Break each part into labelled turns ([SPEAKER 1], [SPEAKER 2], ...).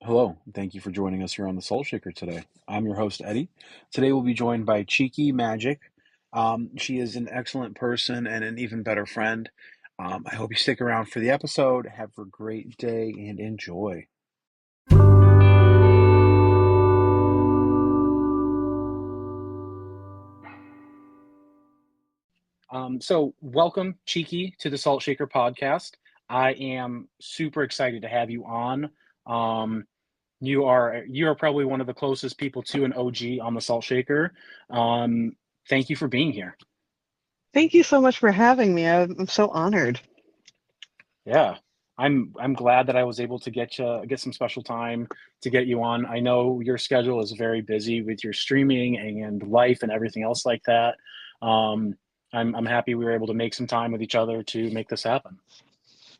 [SPEAKER 1] Hello, thank you for joining us here on the Salt Shaker today. I'm your host, Eddie. Today we'll be joined by Cheeky Magic. She is an excellent person and an even better friend. I hope you stick around for the episode. Have a great day and enjoy. So welcome, Cheeky, to the Salt Shaker podcast. I am super excited to have you on. Um, you are probably one of the closest people to an OG on the Salt Shaker. Um, Thank you for being here.
[SPEAKER 2] Thank you so much for having me. I'm so honored.
[SPEAKER 1] Yeah, I'm glad that I was able to get some special time to get you on. I know your schedule is very busy with your streaming and life and everything else like that. Um, I'm happy we were able to make some time with each other to make this happen.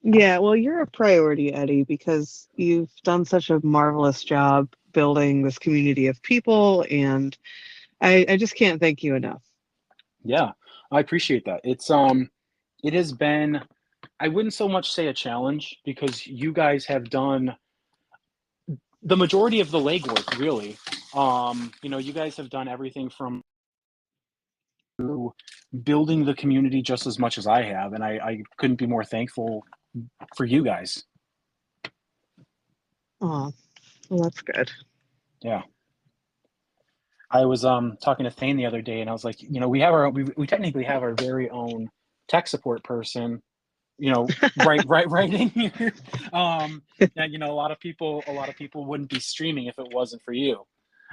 [SPEAKER 2] Yeah, well, you're a priority, Eddie, because you've done such a marvelous job building this community of people, and I just can't thank you enough.
[SPEAKER 1] Yeah, I appreciate that. It has been, I wouldn't so much say a challenge because you guys have done the majority of the legwork, really. You guys have done everything from building the community just as much as I have, and I couldn't be more thankful for you guys.
[SPEAKER 2] Oh, well, that's good.
[SPEAKER 1] Yeah. I was talking to Thane the other day, and I was like, we technically have our very own tech support person, right in here. Um, and a lot of people wouldn't be streaming if it wasn't for you.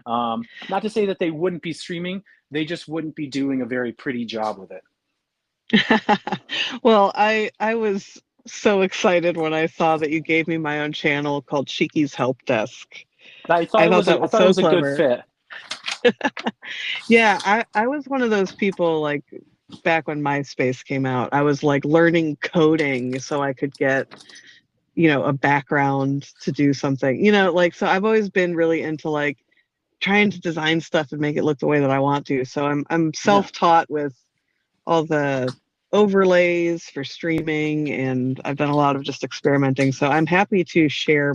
[SPEAKER 1] Not to say that they wouldn't be streaming, they just wouldn't be doing a very pretty job with it.
[SPEAKER 2] Well, I was so excited when I saw that you gave me my own channel called Cheeky's Help Desk. I thought that
[SPEAKER 1] I
[SPEAKER 2] was
[SPEAKER 1] thought it
[SPEAKER 2] so
[SPEAKER 1] was a good
[SPEAKER 2] clever.
[SPEAKER 1] fit.
[SPEAKER 2] Yeah, I was one of those people like back when MySpace came out. I was like learning coding so I could get a background to do something. Like so I've always been really into like trying to design stuff and make it look the way that I want to. So I'm
[SPEAKER 1] Yeah.
[SPEAKER 2] self-taught with all the overlays for streaming and I've done a lot of just experimenting. So I'm happy to share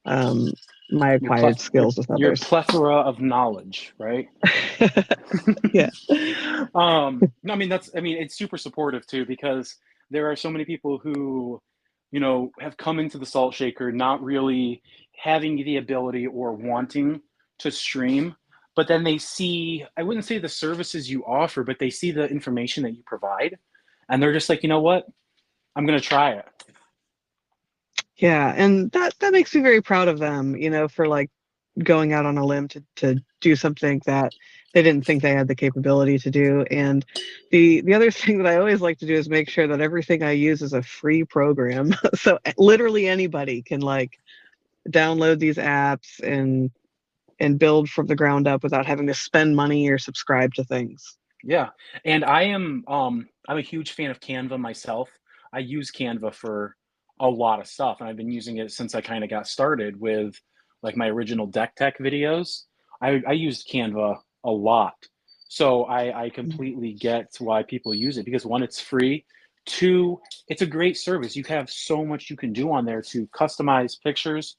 [SPEAKER 2] um my
[SPEAKER 1] Your
[SPEAKER 2] acquired
[SPEAKER 1] pleth
[SPEAKER 2] skills with
[SPEAKER 1] your
[SPEAKER 2] others.
[SPEAKER 1] plethora of knowledge, right?
[SPEAKER 2] Yeah.
[SPEAKER 1] No, I mean, it's super supportive too because there are so many people who, have come into the Salt Shaker not really having the ability or wanting to stream, but then they see, I wouldn't say the services you offer, but they see the information that you provide, and they're just like, you know what? I'm gonna try it.
[SPEAKER 2] Yeah, and that makes me very proud of them, for like going out on a limb to do something that they didn't think they had the capability to do. And the other thing that I always like to do is make sure that everything I use is a free program. So literally anybody can like download these apps and build from the ground up without having to spend money or subscribe to things.
[SPEAKER 1] Yeah, and I'm a huge fan of Canva myself. I use Canva for a lot of stuff, and I've been using it since I kind of got started with like my original deck tech videos. I used Canva a lot, so I completely get why people use it because one, it's free. Two, it's a great service. You have so much you can do on there to customize pictures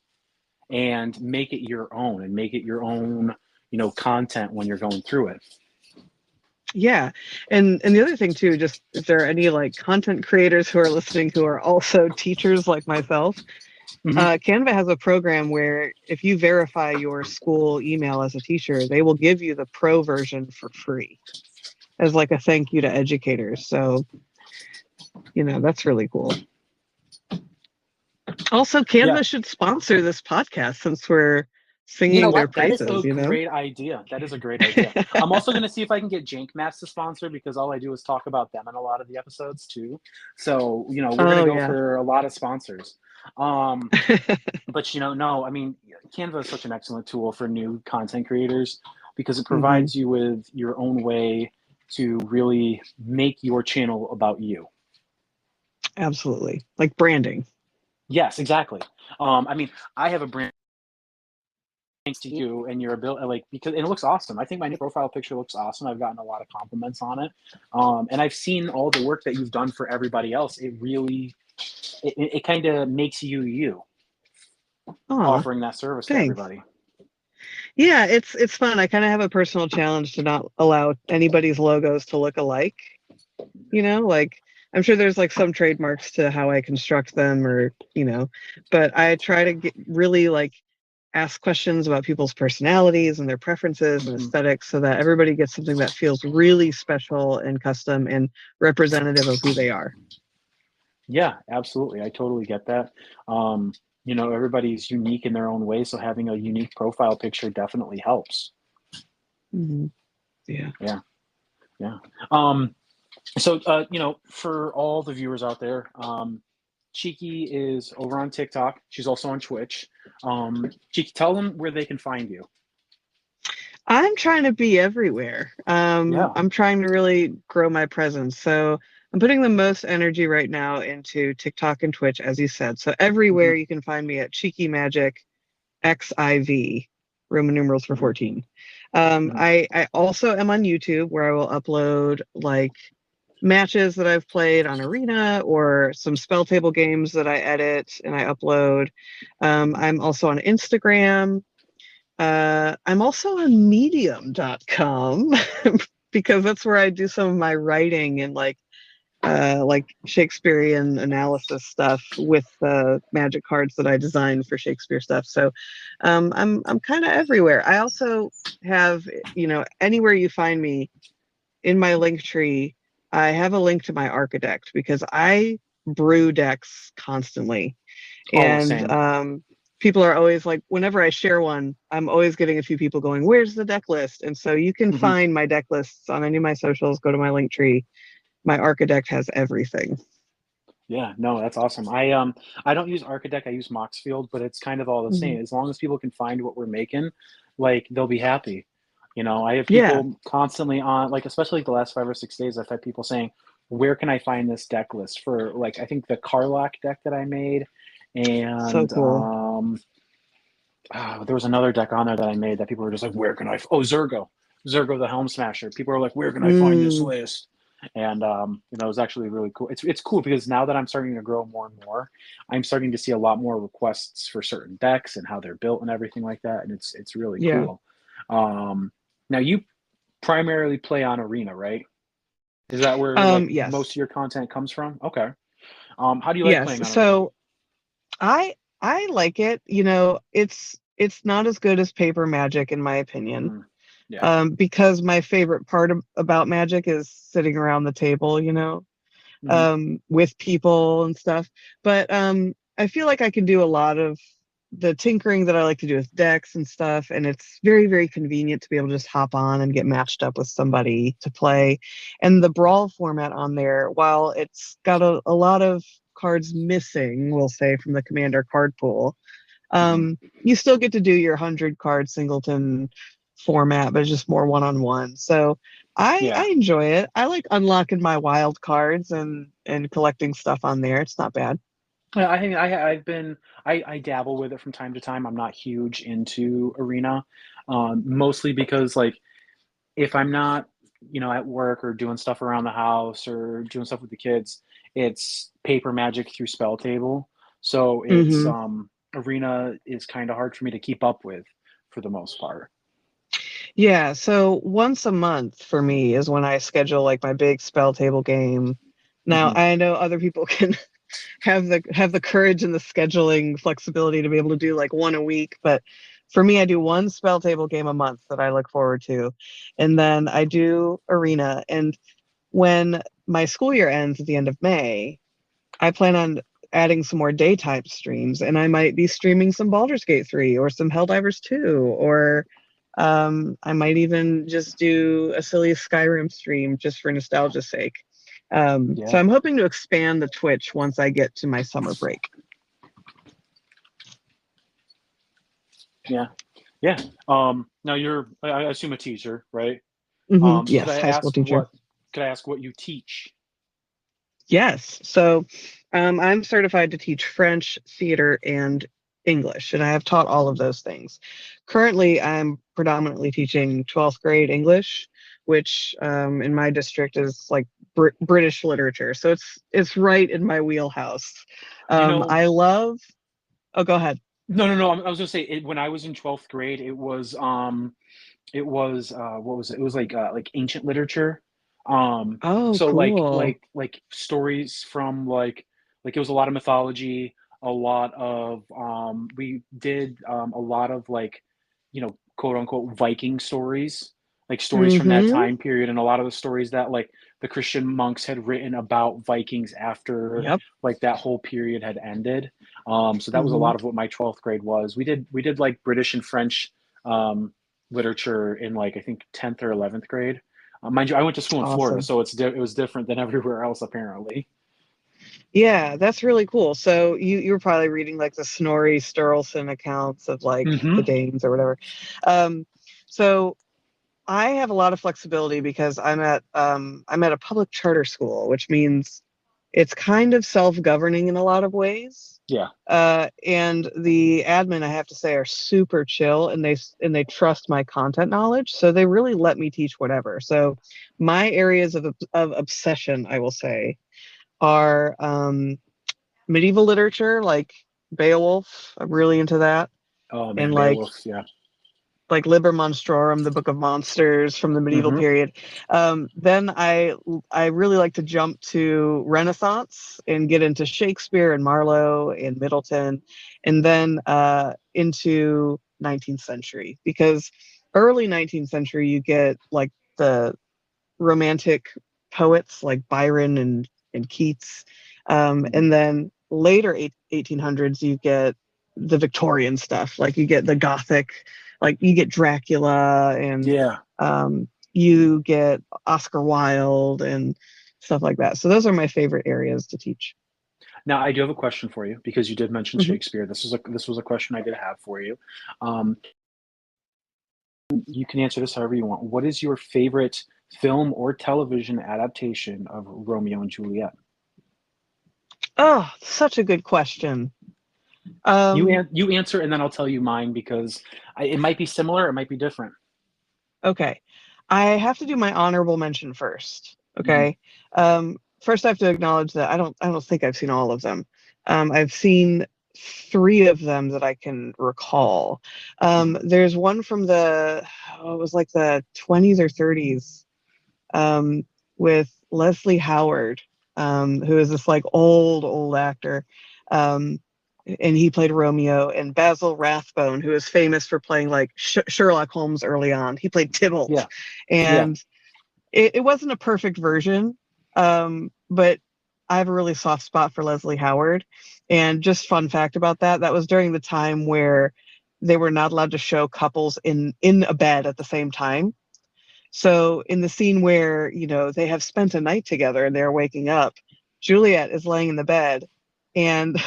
[SPEAKER 1] and make it your own and make it your own, content when you're going through it.
[SPEAKER 2] Yeah. And the other thing too, just if there are any like content creators who are listening who are also teachers like myself,
[SPEAKER 1] Hmm.
[SPEAKER 2] Canva has a program where if you verify your school email as a teacher, they will give you the pro version for free as like a thank you to educators. So, that's really cool. Also,
[SPEAKER 1] Yeah.
[SPEAKER 2] Canva should sponsor this podcast since we're
[SPEAKER 1] You know
[SPEAKER 2] singing their
[SPEAKER 1] what? That is a
[SPEAKER 2] praises.
[SPEAKER 1] great idea. That is a great idea. I'm also going to see if I can get Jank Mass to sponsor because all I do is talk about them in a lot of the episodes too. So, we're going to
[SPEAKER 2] Oh,
[SPEAKER 1] go
[SPEAKER 2] yeah.
[SPEAKER 1] for a lot of sponsors. Um, but, no, I mean, Canva is such an excellent tool for new content creators because it
[SPEAKER 2] Hmm.
[SPEAKER 1] provides you with your own way to really make your channel about you.
[SPEAKER 2] Absolutely. Like branding.
[SPEAKER 1] Yes, exactly. I mean, I have a brand thanks to you and your ability, like because and it looks awesome. I think my new profile picture looks awesome. I've gotten a lot of compliments on it, and I've seen all the work that you've done for everybody else. It really, it kind of makes you you.
[SPEAKER 2] Aw,
[SPEAKER 1] offering that service to
[SPEAKER 2] thanks.
[SPEAKER 1] everybody.
[SPEAKER 2] Yeah, it's fun. I kind of have a personal challenge to not allow anybody's logos to look alike. Like I'm sure there's like some trademarks to how I construct them or, but I try to get really like ask questions about people's personalities and their preferences and
[SPEAKER 1] Hmm.
[SPEAKER 2] aesthetics so that everybody gets something that feels really special and custom and representative of who they are.
[SPEAKER 1] Yeah, absolutely. I totally get that. Um, everybody's unique in their own way, so having a unique profile picture definitely helps.
[SPEAKER 2] Mhm. Yeah.
[SPEAKER 1] Yeah, yeah. Um, so, for all the viewers out there, Cheeky is over on TikTok. She's also on Twitch. Cheeky, tell them where they can find you.
[SPEAKER 2] I'm trying to be everywhere.
[SPEAKER 1] Yeah.
[SPEAKER 2] I'm trying to really grow my presence. So I'm putting the most energy right now into TikTok and Twitch, as you said. So
[SPEAKER 1] Hmm.
[SPEAKER 2] everywhere you can find me at Cheeky Magic XIV, Roman numerals for
[SPEAKER 1] Hmm.
[SPEAKER 2] 14.
[SPEAKER 1] Hmm.
[SPEAKER 2] I also am on YouTube where I will upload like matches that I've played on Arena or some spell table games that I edit and I upload. I'm also on Instagram. I'm also on medium.com because that's where I do some of my writing and like Shakespearean analysis stuff with magic cards that I designed for Shakespeare stuff. So I'm kind of everywhere. I also have, anywhere you find me in my link tree, I have a link to my Archidect because I brew decks constantly.
[SPEAKER 1] Oh,
[SPEAKER 2] And
[SPEAKER 1] same.
[SPEAKER 2] people are always like, whenever I share one, I'm always getting a few people going, "Where's the deck list?" And so you can
[SPEAKER 1] Hmm.
[SPEAKER 2] find my deck lists on any of my socials. Go to my link tree. My Archidect has everything.
[SPEAKER 1] Yeah, no, that's awesome. I don't use Architect, I use Moxfield, but it's kind of all the
[SPEAKER 2] Mhm.
[SPEAKER 1] same. As long as people can find what we're making, like they'll be happy. I have
[SPEAKER 2] Yeah.
[SPEAKER 1] people constantly on, like especially the last 5 or 6 days, I've had people saying, "Where can I find this deck list for like I think the Carlock deck that I made,
[SPEAKER 2] So
[SPEAKER 1] and
[SPEAKER 2] cool.
[SPEAKER 1] there was another deck on there that I made that people were just like, where can I? Oh, Zergo the Helm Smasher. People are like, where can I find this
[SPEAKER 2] Mm,
[SPEAKER 1] list? And it was actually really cool. It's cool because now that I'm starting to grow more and more, I'm starting to see a lot more requests for certain decks and how they're built and everything like that, and it's really
[SPEAKER 2] yeah.
[SPEAKER 1] cool. Now you primarily play on Arena, right? Is that where like most of
[SPEAKER 2] Yes.
[SPEAKER 1] your content comes from? Okay. How do you like
[SPEAKER 2] Yes.
[SPEAKER 1] playing on Arena?
[SPEAKER 2] So I like it. It's not as good as paper magic in my opinion.
[SPEAKER 1] Mm, yeah.
[SPEAKER 2] Because my favorite part about magic is sitting around the table,
[SPEAKER 1] Hmm.
[SPEAKER 2] with people and stuff. But I feel like I can do a lot of the tinkering that I like to do with decks and stuff, and it's very, very convenient to be able to just hop on and get matched up with somebody to play. And the brawl format on there, while it's got a lot of cards missing, we'll say, from the commander card pool,
[SPEAKER 1] Hmm.
[SPEAKER 2] you still get to do your 100 card singleton format, but it's just more one-on-one. So I
[SPEAKER 1] Yeah.
[SPEAKER 2] enjoy it. I like unlocking my wild cards and collecting stuff on there. It's not bad.
[SPEAKER 1] Yeah, I think I dabble with it from time to time. I'm not huge into Arena, mostly because like if I'm not, at work or doing stuff around the house or doing stuff with the kids, it's paper magic through spell table. So it's
[SPEAKER 2] Hmm.
[SPEAKER 1] Arena is kind of hard for me to keep up with for the most part.
[SPEAKER 2] Yeah, so once a month for me is when I schedule like my big spell table game. Now
[SPEAKER 1] Hmm.
[SPEAKER 2] I know other people can have the courage and the scheduling flexibility to be able to do like one a week, but for me I do one spell table game a month that I look forward to. And then I do Arena, and when my school year ends at the end of May, I plan on adding some more daytime streams, and I might be streaming some Baldur's Gate 3 or some Helldivers 2, or I might even just do a silly Skyrim stream just for nostalgia's sake. So
[SPEAKER 1] Yeah,
[SPEAKER 2] I'm hoping to expand the Twitch once I get to my summer break.
[SPEAKER 1] yeah, yeah. Now I assume a teacher, right? Could
[SPEAKER 2] Yes,
[SPEAKER 1] I
[SPEAKER 2] high school
[SPEAKER 1] ask
[SPEAKER 2] teacher.
[SPEAKER 1] what you teach?
[SPEAKER 2] Yes. So I'm certified to teach French, theater, and English, and I have taught all of those things. Currently, I'm predominantly teaching 12th grade English, which in my district is like British literature. So it's right in my wheelhouse.
[SPEAKER 1] You know,
[SPEAKER 2] I love. Oh, go ahead.
[SPEAKER 1] No, no, no. I was gonna say when I was in 12th grade, it was what was it? It was like ancient literature.
[SPEAKER 2] Oh,
[SPEAKER 1] So
[SPEAKER 2] cool.
[SPEAKER 1] like stories from like it was a lot of mythology, a lot of we did a lot of like, quote unquote Viking stories, like stories from that
[SPEAKER 2] Mm-hmm.
[SPEAKER 1] time period, and a lot of the stories that like the Christian monks had written about Vikings after
[SPEAKER 2] Yep.
[SPEAKER 1] like that whole period had ended. So that was a
[SPEAKER 2] Mm-hmm.
[SPEAKER 1] lot of what my 12th grade was. We did like British and French um, literature in like I think 10th or 11th grade. Mind you, I went to school in Florida,
[SPEAKER 2] Awesome.
[SPEAKER 1] so it was different than everywhere else apparently.
[SPEAKER 2] Yeah, that's really cool. So you were probably reading like the Snorri Sturluson accounts of like the
[SPEAKER 1] Hmm.
[SPEAKER 2] Danes or whatever. Um, so I have a lot of flexibility because I'm at a public charter school, which means it's kind of self-governing in a lot of ways.
[SPEAKER 1] Yeah.
[SPEAKER 2] And the admin, I have to say, are super chill, and they trust my content knowledge, so they really let me teach whatever. So my areas of obsession, I will say, are medieval literature, like Beowulf. I'm really into that,
[SPEAKER 1] Oh
[SPEAKER 2] and
[SPEAKER 1] man, Beowulf. Yeah.
[SPEAKER 2] like Liber Monstrorum, the Book of Monsters from the medieval
[SPEAKER 1] Hmm.
[SPEAKER 2] period. Then I really like to jump to Renaissance and get into Shakespeare and Marlowe and Middleton, and then into 19th century, because early 19th century you get like the romantic poets like Byron and Keats,
[SPEAKER 1] Hmm.
[SPEAKER 2] and then later 1800s you get the Victorian stuff, like you get the Gothic, like you get Dracula and
[SPEAKER 1] Yeah.
[SPEAKER 2] you get Oscar Wilde and stuff like that. So those are my favorite areas to teach.
[SPEAKER 1] Now I do have a question for you because you did mention
[SPEAKER 2] Mm-hmm.
[SPEAKER 1] Shakespeare. This was a question I did have for you. Um, you can answer this however you want. What is your favorite film or television adaptation of Romeo and Juliet?
[SPEAKER 2] Oh, such a good question.
[SPEAKER 1] You
[SPEAKER 2] Um,
[SPEAKER 1] an- you answer and then I'll tell you mine because it might be similar, it might be different.
[SPEAKER 2] Okay. I have to do my honorable mention first.
[SPEAKER 1] Hmm.
[SPEAKER 2] Okay. First I have to acknowledge that I don't think I've seen all of them. I've seen three of them that I can recall.
[SPEAKER 1] Hmm.
[SPEAKER 2] There's one from it was like the 20s or 30s, with Leslie Howard, who is this like old actor. Um, and he played Romeo, and Basil Rathbone, who is famous for playing like Sherlock Holmes early on. He played Tybalt,
[SPEAKER 1] Yeah. Yeah.
[SPEAKER 2] and it wasn't a perfect version, but I have a really soft spot for Leslie Howard. And just fun fact about that, that was during the time where they were not allowed to show couples in a bed at the same time. So in the scene where, they have spent a night together and they're waking up, Juliet is laying in the bed and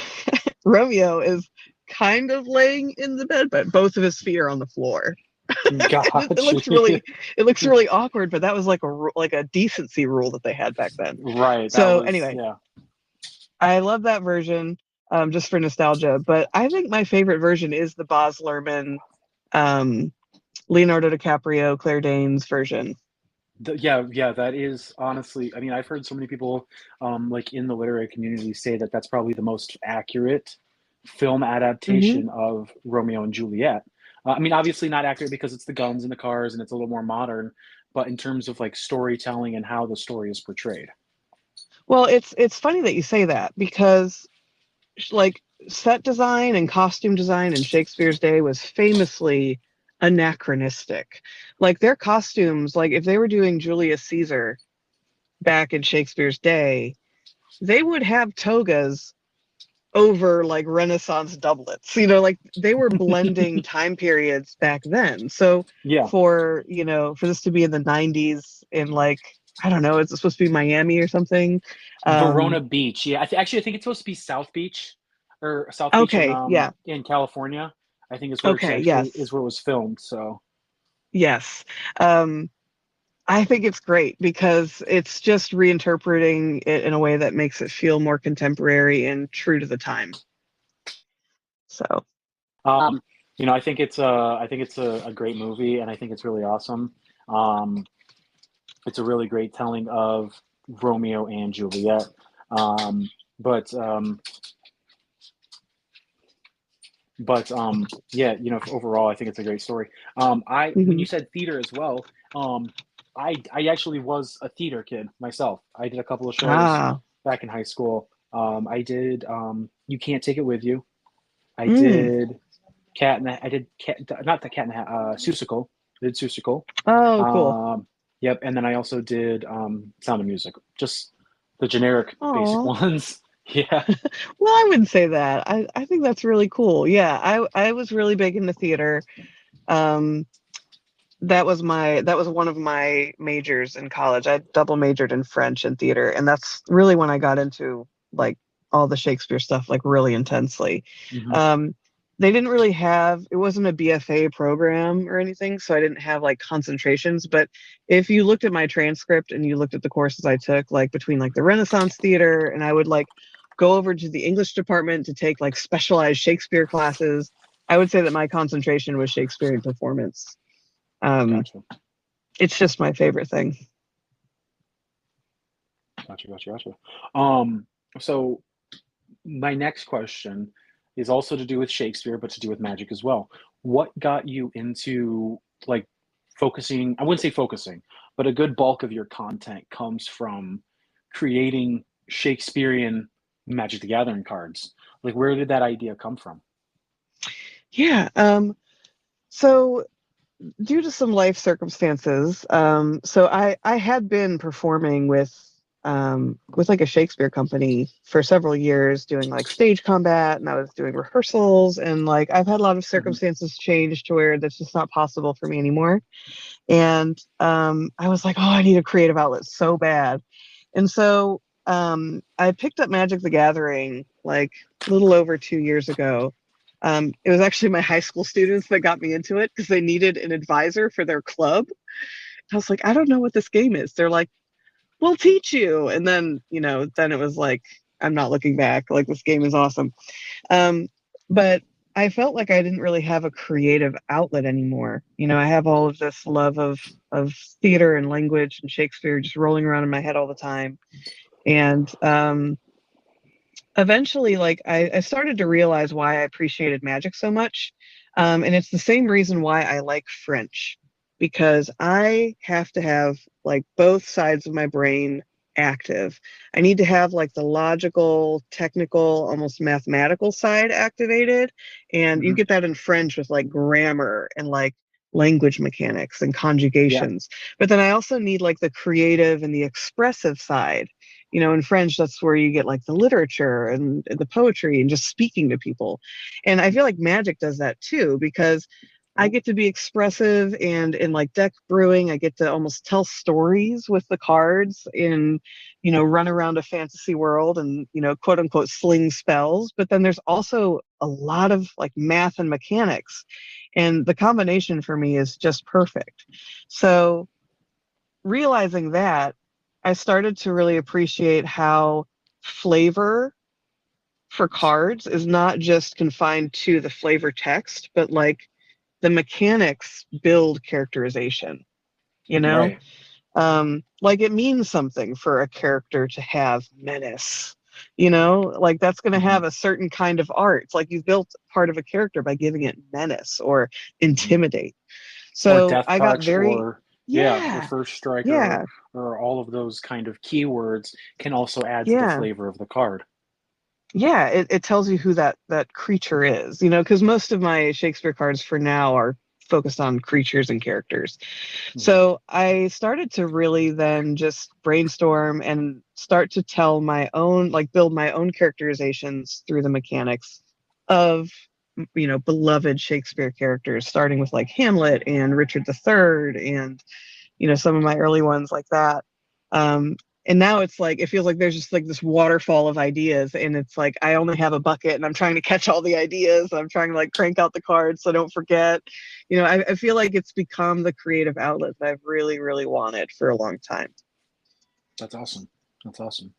[SPEAKER 2] Romeo is kind of laying in the bed, but both of his feet are on the floor. It
[SPEAKER 1] Gotcha.
[SPEAKER 2] looks really, it looks really awkward, but that was like like a decency rule that they had back then.
[SPEAKER 1] Right. That
[SPEAKER 2] So
[SPEAKER 1] was,
[SPEAKER 2] anyway,
[SPEAKER 1] yeah.
[SPEAKER 2] I love that version, just for nostalgia. But I think my favorite version is the Baz Luhrmann, um, Leonardo DiCaprio, Claire Danes version.
[SPEAKER 1] Yeah, yeah, that is honestly, I mean, I've heard so many people, like in the literary community say that that's probably the most accurate film
[SPEAKER 2] Hmm.
[SPEAKER 1] adaptation of Romeo and Juliet. I mean, obviously not accurate because it's the guns and the cars and it's a little more modern, but in terms of like storytelling and how the story is portrayed.
[SPEAKER 2] Well, it's funny that you say that because like set design and costume design in Shakespeare's day was famously anachronistic. Like their costumes, like if they were doing Julius Caesar back in Shakespeare's day, they would have togas over like Renaissance doublets. Like they were blending time periods back then. So
[SPEAKER 1] Yeah.
[SPEAKER 2] for this to be in the 90s in like, I don't know, it's supposed to be Miami or something.
[SPEAKER 1] Verona
[SPEAKER 2] Um,
[SPEAKER 1] Beach. Yeah, actually, I think it's supposed to be South Beach or South Beach
[SPEAKER 2] okay, yeah.
[SPEAKER 1] in California. I think is where it's
[SPEAKER 2] Okay,
[SPEAKER 1] actually
[SPEAKER 2] yes.
[SPEAKER 1] is where it was filmed. So,
[SPEAKER 2] Yes. Um, I think it's great because it's just reinterpreting it in a way that makes it feel more contemporary and true to the time. So,
[SPEAKER 1] um, I think it's a great movie, and I think it's really awesome. Um, it's a really great telling of Romeo and Juliet. But But yeah, overall, I think it's a great story. I When you
[SPEAKER 2] Mhm.
[SPEAKER 1] said theater as well, I actually was a theater kid myself. I did a couple of shows
[SPEAKER 2] Ah.
[SPEAKER 1] back in high school. I did You Can't Take It With You. I
[SPEAKER 2] Mm.
[SPEAKER 1] did I did cat, not the Cat in the Hat, Seussical. I did Seussical.
[SPEAKER 2] Oh, cool.
[SPEAKER 1] Um, yep, and then I also did Sound of Music, just the generic basic
[SPEAKER 2] Oh.
[SPEAKER 1] ones. Yeah.
[SPEAKER 2] Well, I wouldn't say that. I think that's really cool. Yeah, I was really big into theater. Um, that was one of my majors in college. I double majored in French and theater, and that's really when I got into like all the Shakespeare stuff like really intensely.
[SPEAKER 1] Hmm.
[SPEAKER 2] Um, they didn't really have it wasn't a BFA program or anything, so I didn't have like concentrations. But if you looked at my transcript and you looked at the courses I took, like between like the Renaissance theater, and I would like go over to the English department to take like specialized Shakespeare classes, I would say that my concentration was Shakespearean performance. Um,
[SPEAKER 1] Gotcha.
[SPEAKER 2] it's just my favorite thing.
[SPEAKER 1] Gotcha. Um, so my next question is also to do with Shakespeare, but to do with magic as well. What got you into like focusing? I wouldn't say focusing, but a good bulk of your content comes from creating Shakespearean Magic the Gathering cards. Like, where did that idea come from?
[SPEAKER 2] Yeah. So due to some life circumstances, so I had been performing with like a Shakespeare company for several years, doing like stage combat, and I was doing rehearsals, and like I've had a lot of
[SPEAKER 1] Hmm.
[SPEAKER 2] circumstances change to where that's just not possible for me anymore. And I was like, oh, I need a creative outlet so bad. And so I picked up Magic the Gathering like a little over 2 years ago. It was actually my high school students that got me into it because they needed an advisor for their club. I was like, I don't know what this game is. They're like, we'll teach you. And then, then it was like, I'm not looking back. Like, this game is awesome. Um, but I felt like I didn't really have a creative outlet anymore. I have all of this love of theater and language and Shakespeare just rolling around in my head all the time. And eventually, like I started to realize why I appreciated magic so much. And it's the same reason why I like French, because I have to have like both sides of my brain active. I need to have like the logical, technical, almost mathematical side activated. And you
[SPEAKER 1] Hmm.
[SPEAKER 2] get that in French with like grammar and like language mechanics and
[SPEAKER 1] Yeah.
[SPEAKER 2] conjugations. But then I also need like the creative and the expressive side. In French, that's where you get like the literature and the poetry and just speaking to people. And I feel like magic does that too, because I get to be expressive, and in like deck brewing, I get to almost tell stories with the cards and, run around a fantasy world and, quote unquote, sling spells. But then there's also a lot of like math and mechanics. And the combination for me is just perfect. So realizing that, I started to really appreciate how flavor for cards is not just confined to the flavor text, but like the mechanics build characterization, you know?
[SPEAKER 1] Right.
[SPEAKER 2] Like it means something for a character to have menace, like that's going to
[SPEAKER 1] Hmm.
[SPEAKER 2] have a certain kind of art. It's like you've built part of a character by giving it menace or
[SPEAKER 1] Hmm.
[SPEAKER 2] intimidate.
[SPEAKER 1] Or
[SPEAKER 2] So
[SPEAKER 1] death
[SPEAKER 2] I got
[SPEAKER 1] touch,
[SPEAKER 2] very,
[SPEAKER 1] or yeah, or
[SPEAKER 2] yeah,
[SPEAKER 1] first strike,
[SPEAKER 2] yeah,
[SPEAKER 1] or all of those kind of keywords can also add to the
[SPEAKER 2] yeah.
[SPEAKER 1] flavor of the card.
[SPEAKER 2] Yeah, it tells you who that creature is, because most of my Shakespeare cards for now are focused on creatures and characters.
[SPEAKER 1] Hmm.
[SPEAKER 2] So I started to really then just brainstorm and start to tell my own, like build my own characterizations through the mechanics of, beloved Shakespeare characters, starting with like Hamlet and Richard III and, some of my early ones like that. Um, and now it's like it feels like there's just like this waterfall of ideas, and it's like I only have a bucket, and I'm trying to catch all the ideas. I'm trying to like crank out the cards so I don't forget. I feel like it's become the creative outlet that I've really, really wanted for a long time.
[SPEAKER 1] That's awesome. That's awesome.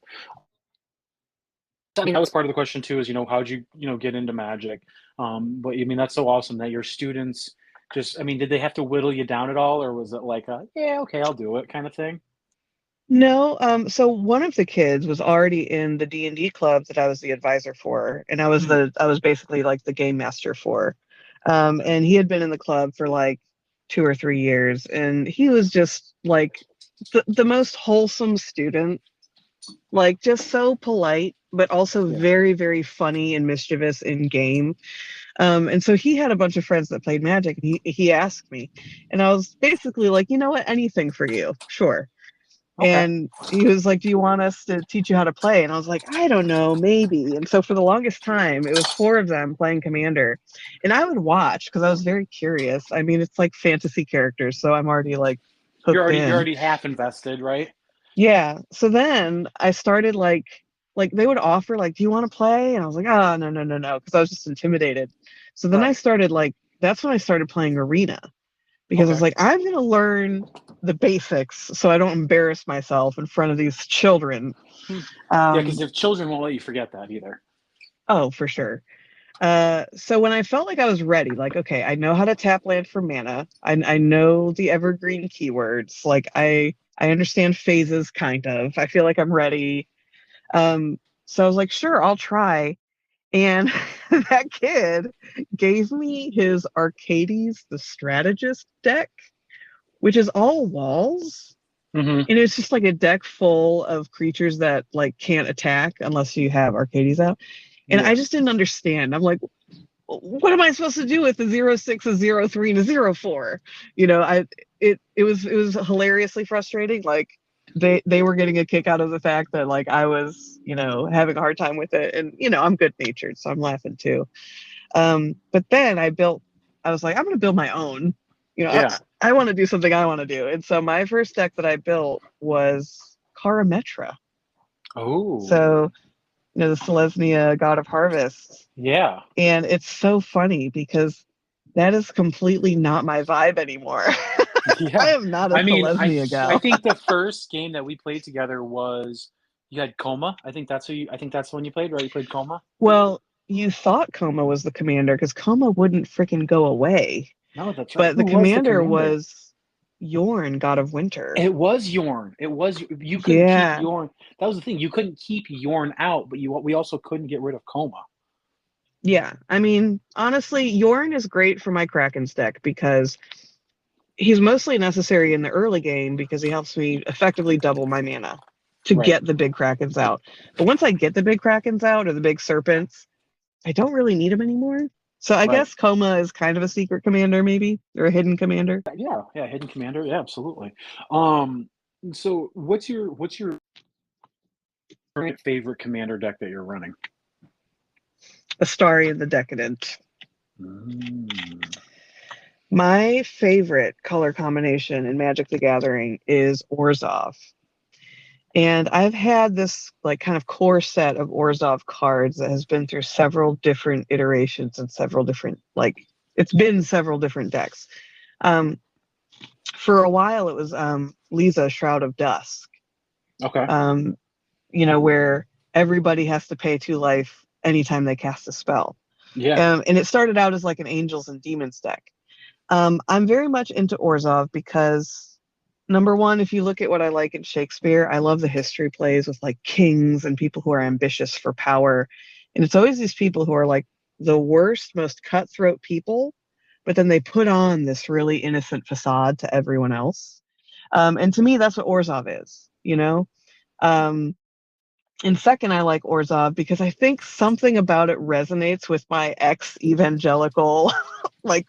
[SPEAKER 1] I mean, that was part of the question too. Is how'd you get into magic? But I mean, that's so awesome that your students just. I mean, did they have to whittle you down at all, or was it like a yeah, okay, I'll do it kind of thing?
[SPEAKER 2] No, so one of the kids was already in the D&D club that I was the advisor for, and
[SPEAKER 1] Mm,
[SPEAKER 2] I was basically like the game master for. And he had been in the club for like 2 or 3 years, and he was just like the most wholesome student, like just so polite, but also
[SPEAKER 1] yeah.
[SPEAKER 2] very, very funny and mischievous in game. And so he had a bunch of friends that played Magic, and he asked me, and I was basically like, you know what, anything for you, sure.
[SPEAKER 1] Okay.
[SPEAKER 2] And he was like, "Do you want us to teach you how to play?" And I was like, "I don't know, maybe." And so for the longest time, it was four of them playing Commander. And I would watch because I was very curious. I mean, it's like fantasy characters, so I'm already like hooked
[SPEAKER 1] You're
[SPEAKER 2] in.
[SPEAKER 1] already half invested, right?
[SPEAKER 2] Yeah. So then I started like they would offer like, "Do you want to play?" And I was like, "Oh, no, no, no, no," because I was just intimidated. So then I
[SPEAKER 1] Right.
[SPEAKER 2] started like that's when I started playing Arena because I was
[SPEAKER 1] Okay.
[SPEAKER 2] like, I'm going to learn the basics so I don't embarrass myself in front of these children.
[SPEAKER 1] Hmm. Yeah, because
[SPEAKER 2] Um,
[SPEAKER 1] if children won't let you forget that either.
[SPEAKER 2] oh, for sure. So when I felt like I was ready, like, okay, I know how to tap land for mana. I know the evergreen keywords. Like I understand phases kind of. I feel like I'm ready. So I was like, sure, I'll try. And that kid gave me his Arcades the Strategist deck, which is all walls.
[SPEAKER 1] Hmm.
[SPEAKER 2] And it's just like a deck full of creatures that like can't attack unless you have Arcades out. And I
[SPEAKER 1] Yeah.
[SPEAKER 2] just didn't understand. I'm like, what am I supposed to do with the 0/6, a 0/3, and a 0/4? You know, it was hilariously frustrating. Like they were getting a kick out of the fact that like I was, you know, having a hard time with it. And, you know, I'm good natured, so I'm laughing too. But then I was like, I'm gonna build my own. You know,
[SPEAKER 1] Yeah.
[SPEAKER 2] I want to do something I want to do. And so my first deck that I built was Karametra.
[SPEAKER 1] Oh.
[SPEAKER 2] So, you know, the Selesnya God of Harvest.
[SPEAKER 1] Yeah.
[SPEAKER 2] And it's so funny because that is completely not my vibe anymore. I
[SPEAKER 1] Yeah.
[SPEAKER 2] am not a
[SPEAKER 1] I mean,
[SPEAKER 2] Selesnya
[SPEAKER 1] I
[SPEAKER 2] gal.
[SPEAKER 1] think the first game that we played together was you had Coma. I think that's the one you played, right? You played Coma?
[SPEAKER 2] Well, you thought Coma was the commander because Coma wouldn't freaking go away.
[SPEAKER 1] No, that's right.
[SPEAKER 2] But the
[SPEAKER 1] Who was the
[SPEAKER 2] commander
[SPEAKER 1] commander?
[SPEAKER 2] was Yorn, God of Winter.
[SPEAKER 1] It was Yorn. It was you couldn't keep
[SPEAKER 2] Yeah.
[SPEAKER 1] Yorn. That was the thing. You couldn't keep Yorn out, but you we also couldn't get rid of Coma.
[SPEAKER 2] Yeah. I mean, honestly, Yorn is great for my Kraken's deck because he's mostly necessary in the early game because he helps me effectively double my mana to
[SPEAKER 1] Right.
[SPEAKER 2] get the big Krakens out. But once I get the big Krakens out or the big serpents, I don't really need him anymore. So I
[SPEAKER 1] Right.
[SPEAKER 2] guess Coma is kind of a secret commander, maybe, or a hidden commander.
[SPEAKER 1] Yeah. Yeah. Hidden commander. Yeah. Absolutely. Um. So what's your current favorite commander deck that you're running?
[SPEAKER 2] Astarion the Decadent.
[SPEAKER 1] Mm.
[SPEAKER 2] My favorite color combination in Magic the Gathering is Orzhov. And I've had this like kind of core set of Orzhov cards that has been through several different iterations and several different like it's been several different decks. Um, for a while, it was Lisa Shroud of Dusk.
[SPEAKER 1] Okay.
[SPEAKER 2] Um, you know, where everybody has to pay 2 life anytime they cast a spell.
[SPEAKER 1] Yeah.
[SPEAKER 2] And it started out as like an Angels and Demons deck. I'm very much into Orzhov because number one, if you look at what I like in Shakespeare, I love the history plays with like kings and people who are ambitious for power. And it's always these people who are like the worst, most cutthroat people, but then they put on this really innocent facade to everyone else. And to me, that's what Orzhov is, you know? Um, and second, I like Orzhov because I think something about it resonates with my ex evangelical, like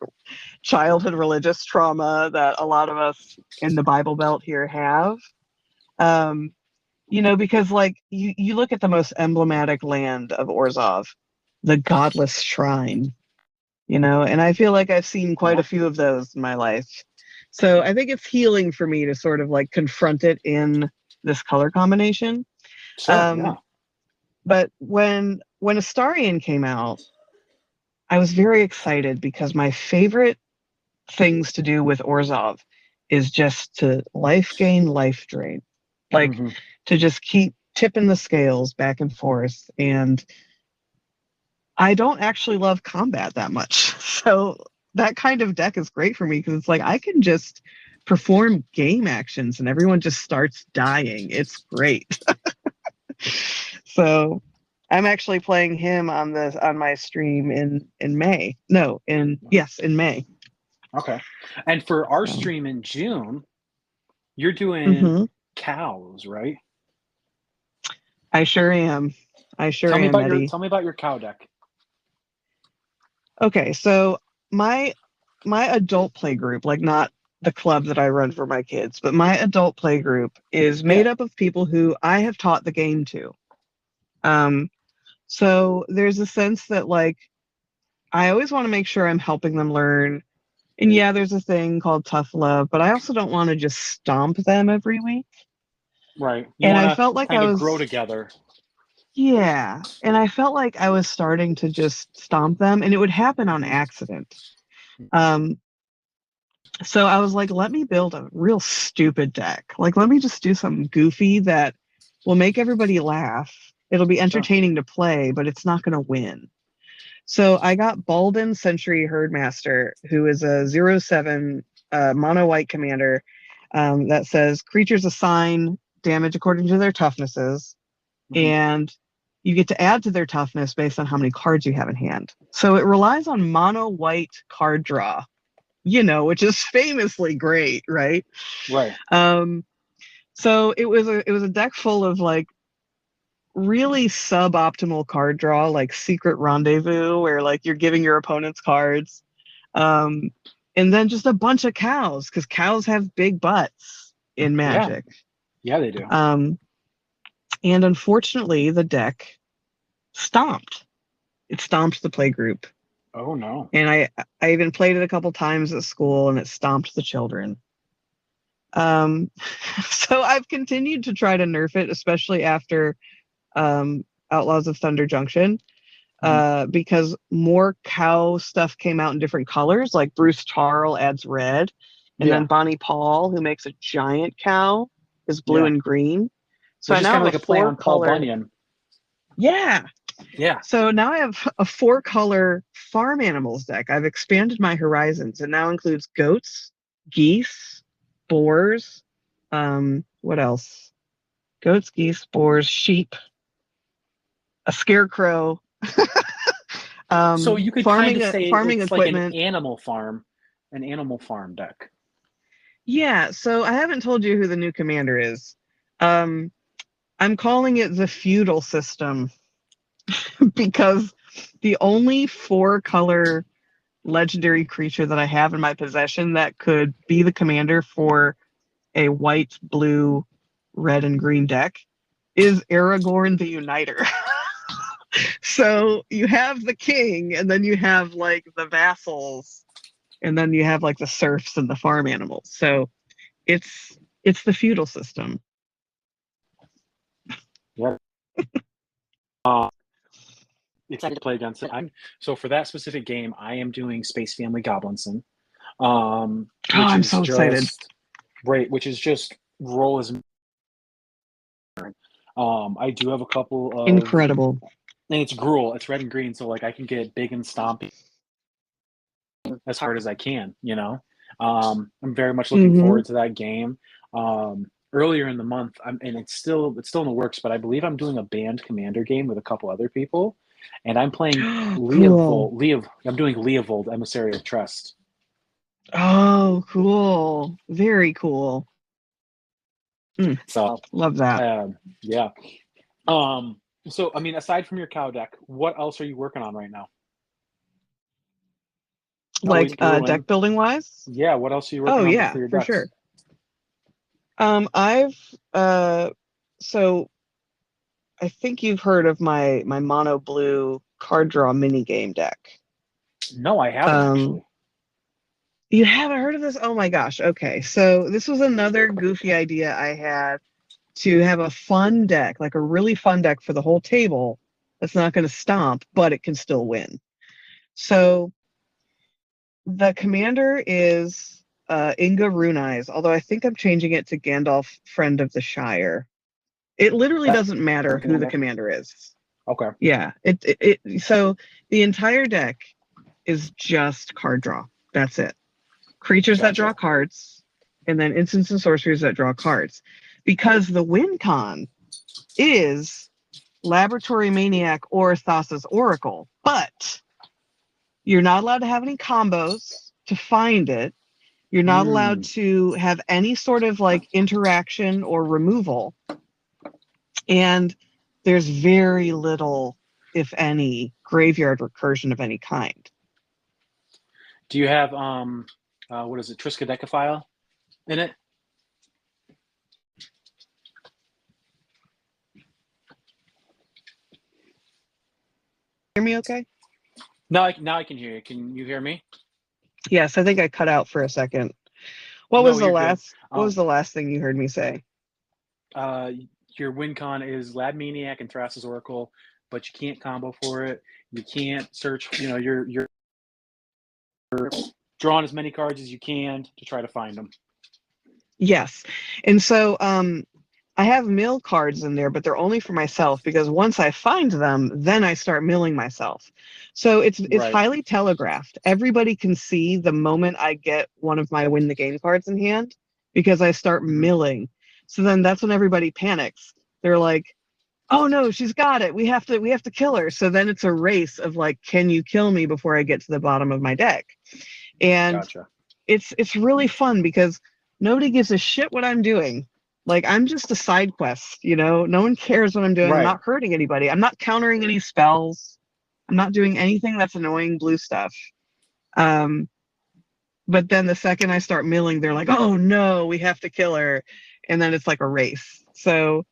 [SPEAKER 2] childhood religious trauma that a lot of us in the Bible Belt here have. Um, you know, because like you look at the most emblematic land of Orzhov, the godless shrine, you know, and I feel like I've seen quite
[SPEAKER 1] Yeah.
[SPEAKER 2] a few of those in my life. So I think it's healing for me to sort of like confront it in this color combination.
[SPEAKER 1] Sure. Yeah.
[SPEAKER 2] Um, but when Astarion came out, I was very excited because my favorite things to do with Orzhov is just to life gain, life drain. Like
[SPEAKER 1] Hmm.
[SPEAKER 2] to just keep tipping the scales back and forth. And I don't actually love combat that much. So that kind of deck is great for me because it's like I can just perform game actions, and everyone just starts dying. It's great. So I'm actually playing him on my stream in May. No, in May.
[SPEAKER 1] Okay. And for our
[SPEAKER 2] So,
[SPEAKER 1] stream in June, you're doing
[SPEAKER 2] mhm.
[SPEAKER 1] cows, right?
[SPEAKER 2] I sure am. I sure am, Eddie.
[SPEAKER 1] Tell me about your cow deck.
[SPEAKER 2] Okay, so my adult play group, like not the club that I run for my kids, but my adult play group is made
[SPEAKER 1] Yeah.
[SPEAKER 2] up of people who I have taught the game to. So there's a sense that like I always want to make sure I'm helping them learn. And yeah, there's a thing called tough love, but I also don't want to just stomp them every week.
[SPEAKER 1] Right. You
[SPEAKER 2] And
[SPEAKER 1] want
[SPEAKER 2] I
[SPEAKER 1] to
[SPEAKER 2] felt like
[SPEAKER 1] kind
[SPEAKER 2] I
[SPEAKER 1] of
[SPEAKER 2] was,
[SPEAKER 1] grow together.
[SPEAKER 2] yeah, and I felt like I was starting to just stomp them, and it would happen on accident. Um, so I was like, let me build a real stupid deck. Like, let me just do something goofy that will make everybody laugh. It'll be
[SPEAKER 1] Sure.
[SPEAKER 2] entertaining to play, but it's not going to win. So I got Balden Century Herdmaster, who is a 0/7 mono white commander that says creatures assign damage according to their toughnesses, and you get to add to their toughness based on how many cards you have in hand. So it relies on mono white card draw, which is famously great, right?
[SPEAKER 1] Right.
[SPEAKER 2] So it was a deck full of like really suboptimal card draw, like Secret Rendezvous, where like you're giving your opponents cards. And then just a bunch of cows, because cows have big butts in Magic.
[SPEAKER 1] Yeah, they do.
[SPEAKER 2] And unfortunately, the deck stomped. It stomped the play group.
[SPEAKER 1] Oh no.
[SPEAKER 2] And I even played it a couple times at school, and it stomped the children. So I've continued to try to nerf it, especially after Outlaws of Thunder Junction, because more cow stuff came out in different colors. Like Bruce Tarl adds red, and then Bonnie Paul, who makes a giant cow, is blue and green. So
[SPEAKER 1] which
[SPEAKER 2] I
[SPEAKER 1] is
[SPEAKER 2] now
[SPEAKER 1] kind of
[SPEAKER 2] have
[SPEAKER 1] like
[SPEAKER 2] a
[SPEAKER 1] a play on Paul
[SPEAKER 2] 4-color.
[SPEAKER 1] Bunyan.
[SPEAKER 2] Yeah.
[SPEAKER 1] Yeah.
[SPEAKER 2] So now I have a 4-color farm animals deck. I've expanded my horizons. It now includes goats, geese, boars. What else? Goats, geese, boars, sheep, a scarecrow.
[SPEAKER 1] So you could
[SPEAKER 2] farming,
[SPEAKER 1] kind of say
[SPEAKER 2] farming
[SPEAKER 1] it's like an
[SPEAKER 2] equipment.
[SPEAKER 1] animal farm deck.
[SPEAKER 2] Yeah, so I haven't told you who the new commander is. I'm calling it the feudal system because the only 4-color legendary creature that I have in my possession that could be the commander for a white, blue, red, and green deck is Aragorn the Uniter. So you have the king, and then you have like the vassals, and then you have like the serfs and the farm animals. So it's the feudal system.
[SPEAKER 1] Yeah. Excited to play against it. So for that specific game, I am doing Space Family Goblinson.
[SPEAKER 2] I'm so excited.
[SPEAKER 1] Right, which is just roll as. I do have a couple of
[SPEAKER 2] incredible.
[SPEAKER 1] And it's Gruul. It's red and green, so like I can get big and stompy as hard as I can. I'm very much looking forward to that game. Earlier in the month, and it's still in the works, but I believe I'm doing a band commander game with a couple other people, and I'm playing
[SPEAKER 2] Cool.
[SPEAKER 1] I'm doing Leovold, Emissary of Trust.
[SPEAKER 2] Oh, cool! Very cool.
[SPEAKER 1] So
[SPEAKER 2] love that.
[SPEAKER 1] Yeah. So I mean, aside from your cow deck, what else are you working on right now?
[SPEAKER 2] Like deck building wise?
[SPEAKER 1] Yeah. What else are you working on for your decks?
[SPEAKER 2] For sure. I've so I think you've heard of my mono blue card draw mini game deck.
[SPEAKER 1] No, I haven't actually.
[SPEAKER 2] You haven't heard of this? Oh my gosh. Okay. So this was another goofy idea I had to have a fun deck, like a really fun deck for the whole table that's not going to stomp, but it can still win. So the commander is Inga Runeyes, although I think I'm changing it to Gandalf, Friend of the Shire. It literally doesn't matter who the commander is.
[SPEAKER 1] Okay.
[SPEAKER 2] Yeah. So the entire deck is just card draw. That's it. Creatures that draw cards, and then instants and sorceries that draw cards. Because the win con is Laboratory Maniac or Thassa's Oracle, but you're not allowed to have any combos to find it. You're not allowed to have any sort of like interaction or removal. And there's very little, if any, graveyard recursion of any kind.
[SPEAKER 1] Do you have what is it, Triskaidekaphile in it?
[SPEAKER 2] Hear me okay?
[SPEAKER 1] Now I can hear you. Can you hear me?
[SPEAKER 2] Yes, I think I cut out for a second. What was the
[SPEAKER 1] you're
[SPEAKER 2] last
[SPEAKER 1] good.
[SPEAKER 2] what was the last thing you heard me say?
[SPEAKER 1] Your win con is Lab Maniac and Thassa's Oracle, but you can't combo for it. You can't search, you're drawing as many cards as you can to try to find them.
[SPEAKER 2] Yes. And so I have mill cards in there, but they're only for myself because once I find them, then I start milling myself. So it's
[SPEAKER 1] Right.
[SPEAKER 2] highly telegraphed. Everybody can see the moment I get one of my win the game cards in hand because I start milling. So then that's when everybody panics. They're like, "Oh no, she's got it. We have to kill her." So then it's a race of like, "Can you kill me before I get to the bottom of my deck?" And
[SPEAKER 1] Gotcha.
[SPEAKER 2] it's really fun because nobody gives a shit what I'm doing. Like, I'm just a side quest, no one cares what I'm doing.
[SPEAKER 1] Right.
[SPEAKER 2] I'm not hurting anybody. I'm not countering any spells. I'm not doing anything that's annoying blue stuff. But then the second I start milling, they're like, "Oh no, we have to kill her." And then it's like a race. So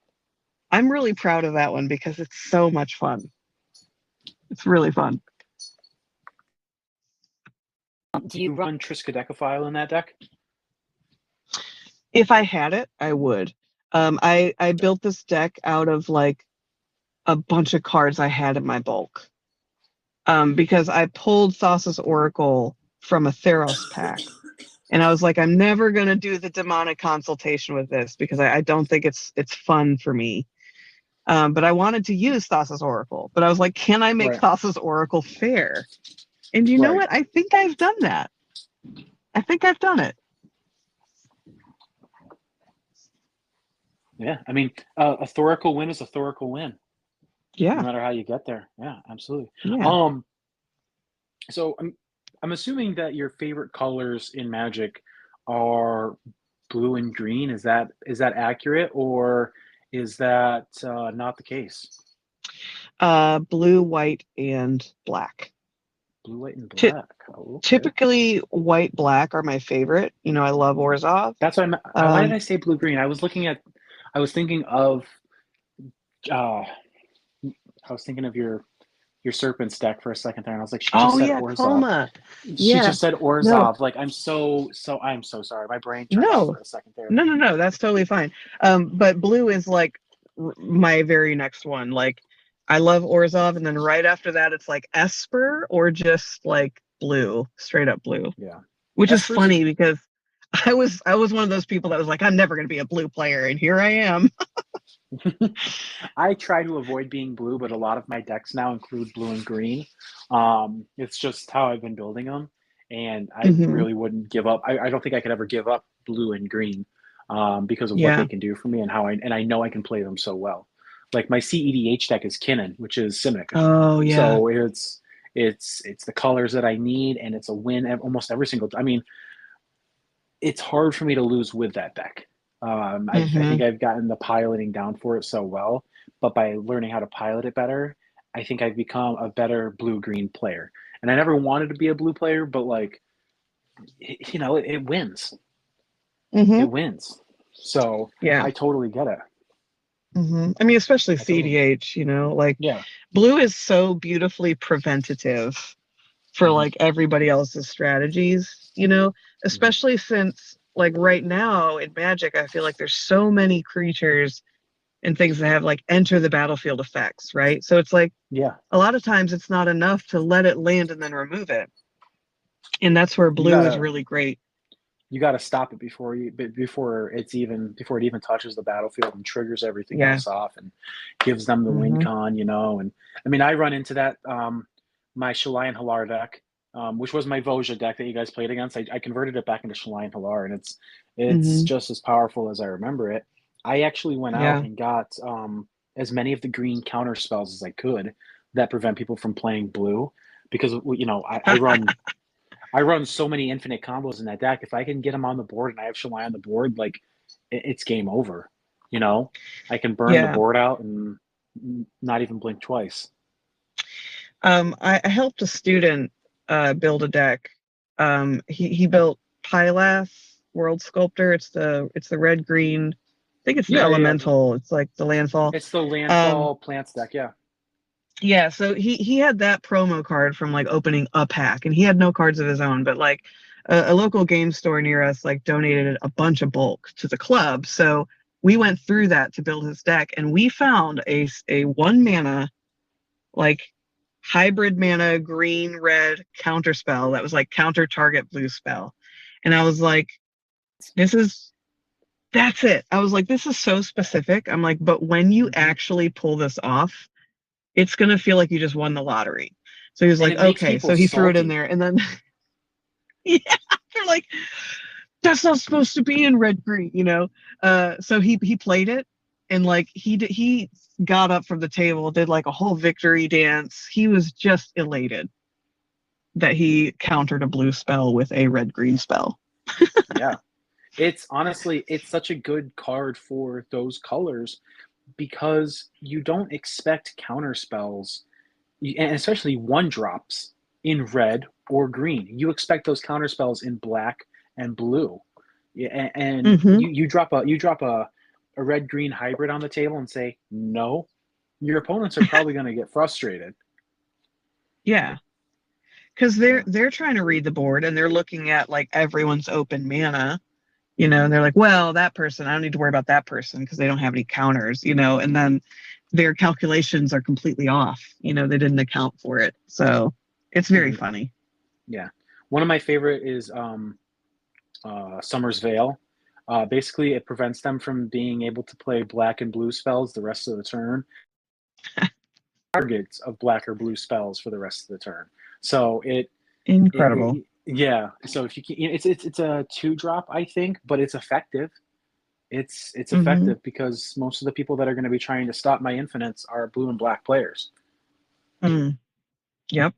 [SPEAKER 2] I'm really proud of that one because it's so much fun. It's really fun.
[SPEAKER 1] Do you run Triskaidekaphile in that deck?
[SPEAKER 2] If I had it, I would. I built this deck out of like a bunch of cards I had in my bulk. Because I pulled Thassa's Oracle from a Theros pack. And I was like, I'm never gonna do the demonic consultation with this because I don't think it's fun for me. But I wanted to use Thassa's Oracle. But I was like, can I make Thassa's Oracle fair? And you know what? I think I've done that. I think I've done it.
[SPEAKER 1] Yeah, I mean, a Thoracle win is a Thoracle win.
[SPEAKER 2] Yeah.
[SPEAKER 1] No matter how you get there. Yeah, absolutely.
[SPEAKER 2] Yeah.
[SPEAKER 1] So I'm assuming that your favorite colors in Magic are blue and green. Is that accurate, or is that not the case?
[SPEAKER 2] Blue, white, and black.
[SPEAKER 1] Blue, white, and black. Okay.
[SPEAKER 2] Typically, white, black are my favorite. I love Orzhov.
[SPEAKER 1] That's what why did I say blue, green? I was thinking of your Serpents deck for a second there, and I was like, she just said Orzhov.
[SPEAKER 2] Toma.
[SPEAKER 1] She just said Orzhov. No. Like, I'm so sorry. My brain turned off for a second there.
[SPEAKER 2] No, that's totally fine. But blue is like my very next one. Like, I love Orzhov, and then right after that, it's like Esper or just like blue, straight up blue.
[SPEAKER 1] Yeah.
[SPEAKER 2] Which Esper's is funny because I was one of those people that was like, I'm never going to be a blue player, and here I am.
[SPEAKER 1] I try to avoid being blue, but a lot of my decks now include blue and green. It's just how I've been building them, and I really wouldn't give up. I don't think I could ever give up blue and green because of what they can do for me and how I know I can play them so well. Like, my CEDH deck is Kinnan, which is Simic.
[SPEAKER 2] Oh yeah.
[SPEAKER 1] So it's the colors that I need, and it's a win almost every single. I mean, it's hard for me to lose with that deck. I think I've gotten the piloting down for it so well, but by learning how to pilot it better, I think I've become a better blue-green player. And I never wanted to be a blue player, but like, it wins. It wins. So yeah, I totally get it.
[SPEAKER 2] I mean, especially CEDH, like blue is so beautifully preventative for like everybody else's strategies, especially since like right now in Magic, I feel like there's so many creatures and things that have like enter the battlefield effects, right? So it's like, a lot of times it's not enough to let it land and then remove it. And that's where blue is really great.
[SPEAKER 1] You got to stop it before it even touches the battlefield and triggers everything else off and gives them the win con, And I mean, I run into that. My Shalai and Halar deck which was my Voja deck that you guys played against. I converted it back into Shalai Halar, and it's
[SPEAKER 2] Hmm.
[SPEAKER 1] just as powerful as I remember it. I actually went out
[SPEAKER 2] Yeah.
[SPEAKER 1] and got as many of the green counter spells as I could that prevent people from playing blue, because I run so many infinite combos in that deck. If I can get them on the board and I have Shalai on the board, like it's game over. You know, I can burn the
[SPEAKER 2] Yeah.
[SPEAKER 1] board out and not even blink twice.
[SPEAKER 2] I helped a student build a deck. He built Pylath World Sculptor. It's the red green. I think it's an
[SPEAKER 1] Yeah, yeah, yeah.
[SPEAKER 2] elemental. It's like the landfall.
[SPEAKER 1] It's the
[SPEAKER 2] Um,
[SPEAKER 1] landfall plants deck. Yeah.
[SPEAKER 2] yeah, so he had that promo card from like opening a pack, and he had no cards of his own, but like a local game store near us like donated a bunch of bulk to the club. So we went through that to build his deck, and we found a 1 mana like hybrid mana green red counter spell that was like counter target blue spell. And I was like, this is that's it. I was like, this is so specific. I'm like, but when you
[SPEAKER 1] Mhm.
[SPEAKER 2] actually pull this off, it's gonna feel like you just won the lottery. So he was
[SPEAKER 1] And
[SPEAKER 2] like,
[SPEAKER 1] it makes
[SPEAKER 2] okay.
[SPEAKER 1] people
[SPEAKER 2] So he threw it in
[SPEAKER 1] salty.
[SPEAKER 2] there, and then yeah, they're like, that's not supposed to be in red green, you know. So he played it, and like he got up from the table, did like a whole victory dance. He was just elated that he countered a blue spell with a red green spell.
[SPEAKER 1] Yeah. It's honestly, it's such a good card for those colors because you don't expect counter spells, and especially one drops in red or green. You expect those counter spells in black and blue. Yeah, and
[SPEAKER 2] Mm-hmm.
[SPEAKER 1] you drop a red green hybrid on the table and say no, your opponents are probably going to get frustrated.
[SPEAKER 2] Yeah, because they're
[SPEAKER 1] Yeah.
[SPEAKER 2] they're trying to read the board and they're looking at like everyone's open mana, you know, and they're like, well, that person, I don't need to worry about that person because they don't have any counters, you know, and then their calculations are completely off. You know, they didn't account for it. So it's very
[SPEAKER 1] Mhm.
[SPEAKER 2] funny.
[SPEAKER 1] Yeah. One of my favorite is Summer's Veil. Basically, it prevents them from being able to play black and blue spells the rest of the turn. Targets of black or blue spells for the rest of the turn. So
[SPEAKER 2] Incredible.
[SPEAKER 1] yeah. So if you can, it's a 2 drop, I think, but it's effective. It's
[SPEAKER 2] Mm-hmm.
[SPEAKER 1] effective because most of the people that are going to be trying to stop my infinites are blue and black players.
[SPEAKER 2] Mm. Yep.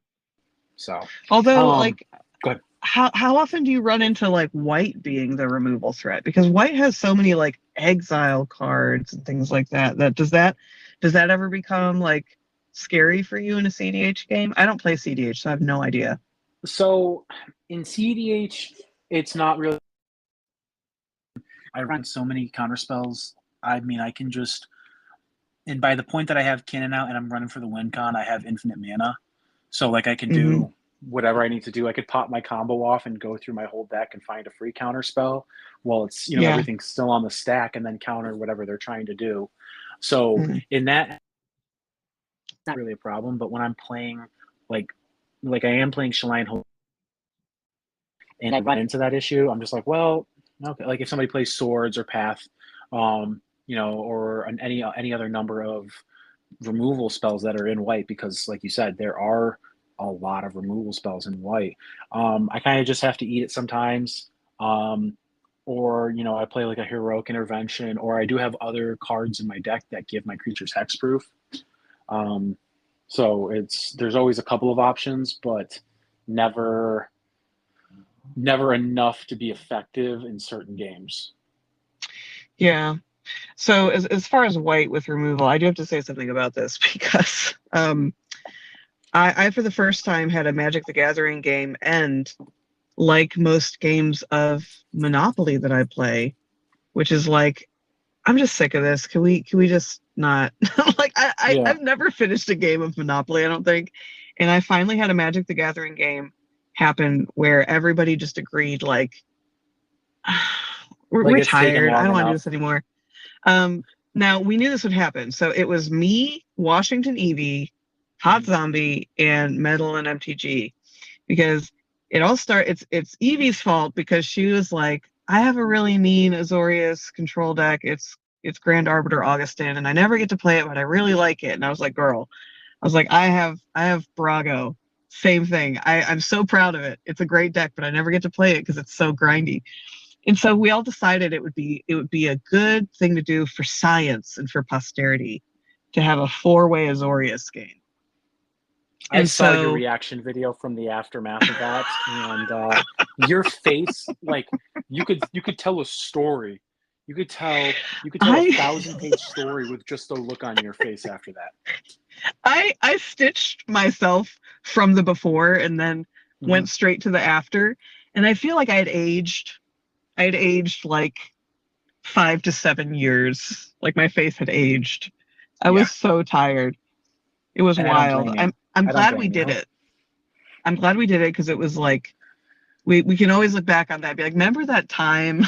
[SPEAKER 1] So,
[SPEAKER 2] Although,
[SPEAKER 1] um,
[SPEAKER 2] like,
[SPEAKER 1] go ahead.
[SPEAKER 2] how often do you run into like white being the removal threat? Because white has so many like exile cards and things like that. Does that ever become like scary for you in a CDH game? I don't play CDH, so I have no idea.
[SPEAKER 1] So in CDH, it's not really. I run so many counter spells. I mean, I can just, and by the point that I have Cannon out and I'm running for the win con, I have infinite mana. So like I can
[SPEAKER 2] Hmm.
[SPEAKER 1] do whatever I need to do. I could pop my combo off and go through my whole deck and find a free counter spell while it's,
[SPEAKER 2] Yeah.
[SPEAKER 1] everything's still on the stack, and then counter whatever they're trying to do. So
[SPEAKER 2] Mm.
[SPEAKER 1] in that, not really a problem. But when I'm playing like I am playing Shaline and I run into that issue, I'm just like, well, okay. Like if somebody plays swords or path, or any other number of removal spells that are in white, because like you said, there are a lot of removal spells in white. I kind of just have to eat it sometimes. Or I play like a heroic intervention, or I do have other cards in my deck that give my creatures hexproof. Um, so there's always a couple of options, but never never enough to be effective in certain games.
[SPEAKER 2] Yeah. So as far as white with removal, I do have to say something about this because I for the first time had a Magic the Gathering game end like most games of Monopoly that I play, which is like, I'm just sick of this. Can we just not like
[SPEAKER 1] Yeah,
[SPEAKER 2] I've never finished a game of Monopoly, I don't think. And I finally had a Magic the Gathering game happen where everybody just agreed like
[SPEAKER 1] like
[SPEAKER 2] we're
[SPEAKER 1] it's taken
[SPEAKER 2] tired. I
[SPEAKER 1] long
[SPEAKER 2] don't want to do
[SPEAKER 1] enough.
[SPEAKER 2] this anymore. Now we knew this would happen. So it was me, Washington Evie, Hot
[SPEAKER 1] Mhm.
[SPEAKER 2] Zombie, and Metal and MTG because it's Evie's fault because she was like, I have a really mean Azorius control deck. It's Grand Arbiter Augustin, and I never get to play it, but I really like it. And I was like, girl, I was like, I have Brago. Same thing. I'm so proud of it. It's a great deck, but I never get to play it because it's so grindy. And so we all decided it would be a good thing to do for science and for posterity to have a four-way Azorius game.
[SPEAKER 1] I
[SPEAKER 2] And
[SPEAKER 1] saw your
[SPEAKER 2] so
[SPEAKER 1] reaction video from the aftermath of that, and your face, like you could tell a story. You could tell a
[SPEAKER 2] I
[SPEAKER 1] 1,000-page story with just the look on your face after that.
[SPEAKER 2] I stitched myself from the before and then
[SPEAKER 1] Hmm.
[SPEAKER 2] went straight to the after, and I feel like I had aged. I had aged like 5 to 7 years. Like my face had aged. I
[SPEAKER 1] Yeah,
[SPEAKER 2] was so tired. It was
[SPEAKER 1] and I don't
[SPEAKER 2] wild.
[SPEAKER 1] blame you.
[SPEAKER 2] I'm
[SPEAKER 1] I don't
[SPEAKER 2] glad we
[SPEAKER 1] blame
[SPEAKER 2] did
[SPEAKER 1] you.
[SPEAKER 2] it. I'm glad we did it because it was like we can always look back on that and be like, remember that time?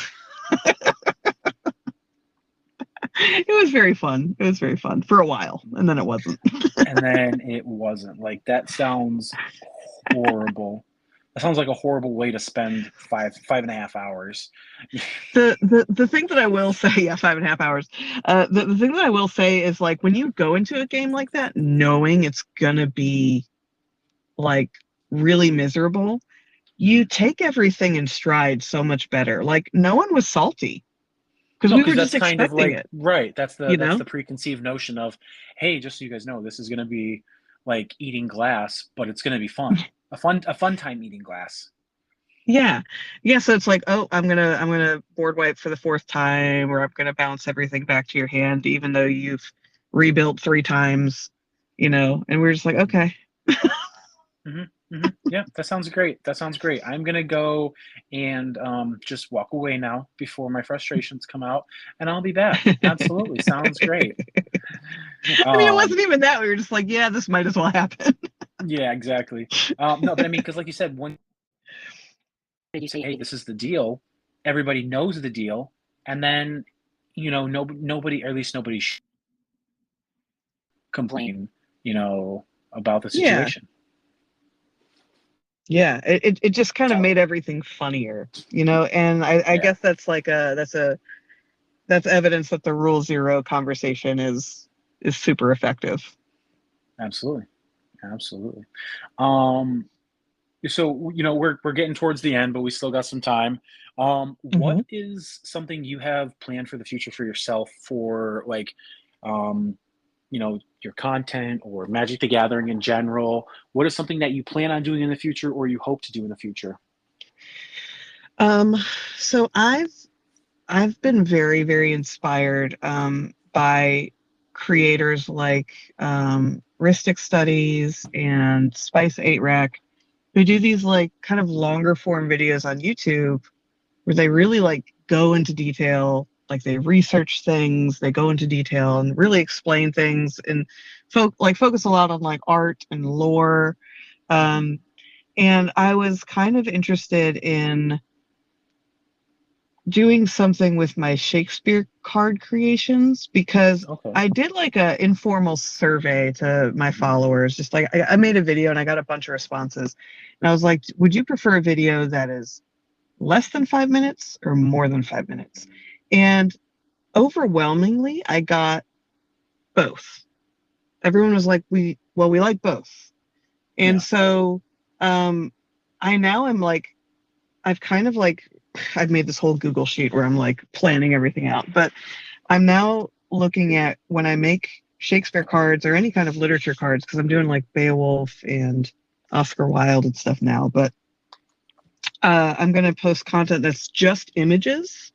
[SPEAKER 2] It was very fun. It was very fun for a while, and then it wasn't.
[SPEAKER 1] And then it wasn't. Like that sounds horrible. That sounds like a horrible way to spend 5.5 hours.
[SPEAKER 2] The thing that I will say, yeah, 5.5 hours. The thing that I will say is like when you go into a game like that, knowing it's gonna be like really miserable, you take everything in stride so much better. Like no one was salty because
[SPEAKER 1] No,
[SPEAKER 2] we
[SPEAKER 1] because
[SPEAKER 2] were
[SPEAKER 1] that's
[SPEAKER 2] just
[SPEAKER 1] kind of
[SPEAKER 2] expecting
[SPEAKER 1] like
[SPEAKER 2] it,
[SPEAKER 1] right. That's the
[SPEAKER 2] you
[SPEAKER 1] that's
[SPEAKER 2] know?
[SPEAKER 1] the preconceived notion of, hey, just so you guys know, this is gonna be like eating glass, but it's gonna be fun. A fun time eating glass.
[SPEAKER 2] Yeah. Yeah, so it's like, oh, I'm gonna board wipe for the fourth time, or I'm gonna bounce everything back to your hand, even though you've rebuilt 3 times, and we're just like, okay.
[SPEAKER 1] Hmm. Hmm. Yeah, that sounds great. That sounds great. I'm gonna go and just walk away now before my frustrations come out, and I'll be back. Absolutely, sounds great.
[SPEAKER 2] I mean, it
[SPEAKER 1] Um,
[SPEAKER 2] wasn't even that. We were just like, yeah, this might as well happen.
[SPEAKER 1] yeah, exactly. No, but I mean, because like you said, when you say, "Hey, this is the deal," everybody knows the deal, and then nobody, or at least nobody, complain, you know, about the
[SPEAKER 2] Yeah.
[SPEAKER 1] situation.
[SPEAKER 2] Yeah. It just kind of
[SPEAKER 1] So
[SPEAKER 2] made everything funnier, and I
[SPEAKER 1] yeah,
[SPEAKER 2] guess that's evidence that the rule zero conversation is super effective.
[SPEAKER 1] absolutely, absolutely. Um, so we're getting towards the end, but we still got some time. What
[SPEAKER 2] Hmm.
[SPEAKER 1] is something you have planned for the future for yourself for like, um, your content or Magic the Gathering in general? What is something that you plan on doing in the future or you hope to do in the future?
[SPEAKER 2] Um, so I've been very, very inspired by creators like Ristic Studies and Spice 8 Rack, who do these like kind of longer form videos on YouTube where they really like go into detail, like they research things, they go into detail and really explain things and focus a lot on like art and lore. Um, and I was kind of interested in doing something with my Shakespeare card creations because
[SPEAKER 1] Okay.
[SPEAKER 2] I did like a informal survey to my followers. Just like I made a video and I got a bunch of responses. And I was like, would you prefer a video that is less than 5 minutes or more than 5 minutes? And overwhelmingly, I got both. Everyone was like, we like both. And
[SPEAKER 1] Yeah.
[SPEAKER 2] so um, I now am like, I've kind of like I've made this whole Google sheet where I'm like planning everything out. But I'm now looking at when I make Shakespeare cards or any kind of literature cards, because I'm doing like Beowulf and Oscar Wilde and stuff now. But I'm going to post content that's just images.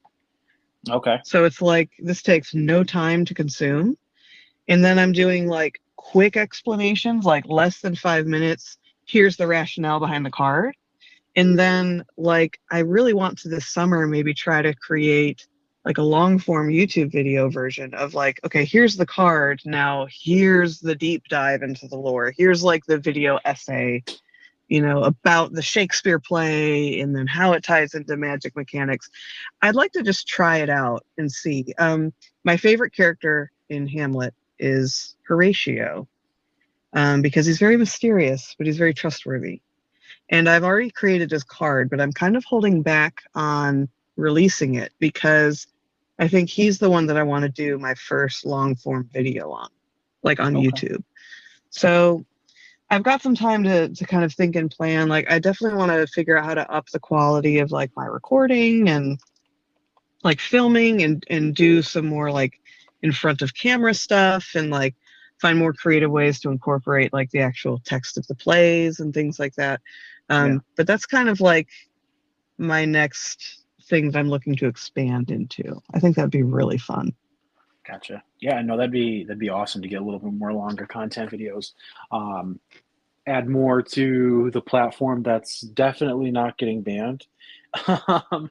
[SPEAKER 1] Okay.
[SPEAKER 2] So it's like this takes no time to consume. And then I'm doing like quick explanations, like less than 5 minutes. Here's the rationale behind the card. And then like I really want to this summer maybe try to create like a long form YouTube video version of like, okay, here's the card. Now here's the deep dive into the lore. Here's like the video essay, about the Shakespeare play and then how it ties into magic mechanics. I'd like to just try it out and see. My favorite character in Hamlet is Horatio, because he's very mysterious, but he's very trustworthy. And I've already created his card, but I'm kind of holding back on releasing it because I think he's the one that I want to do my first long form video on, like on
[SPEAKER 1] Okay.
[SPEAKER 2] YouTube. So I've got some time to kind of think and plan. Like I definitely want to figure out how to up the quality of like my recording and like filming and do some more like in front of camera stuff and like find more creative ways to incorporate like the actual text of the plays and things like that.
[SPEAKER 1] Yeah.
[SPEAKER 2] But that's kind of like my next thing that I'm looking to expand into. I think that'd be really fun.
[SPEAKER 1] Gotcha. Yeah, no, that'd be awesome to get a little bit more longer content videos. Um, Add more to the platform that's definitely not getting banned. um,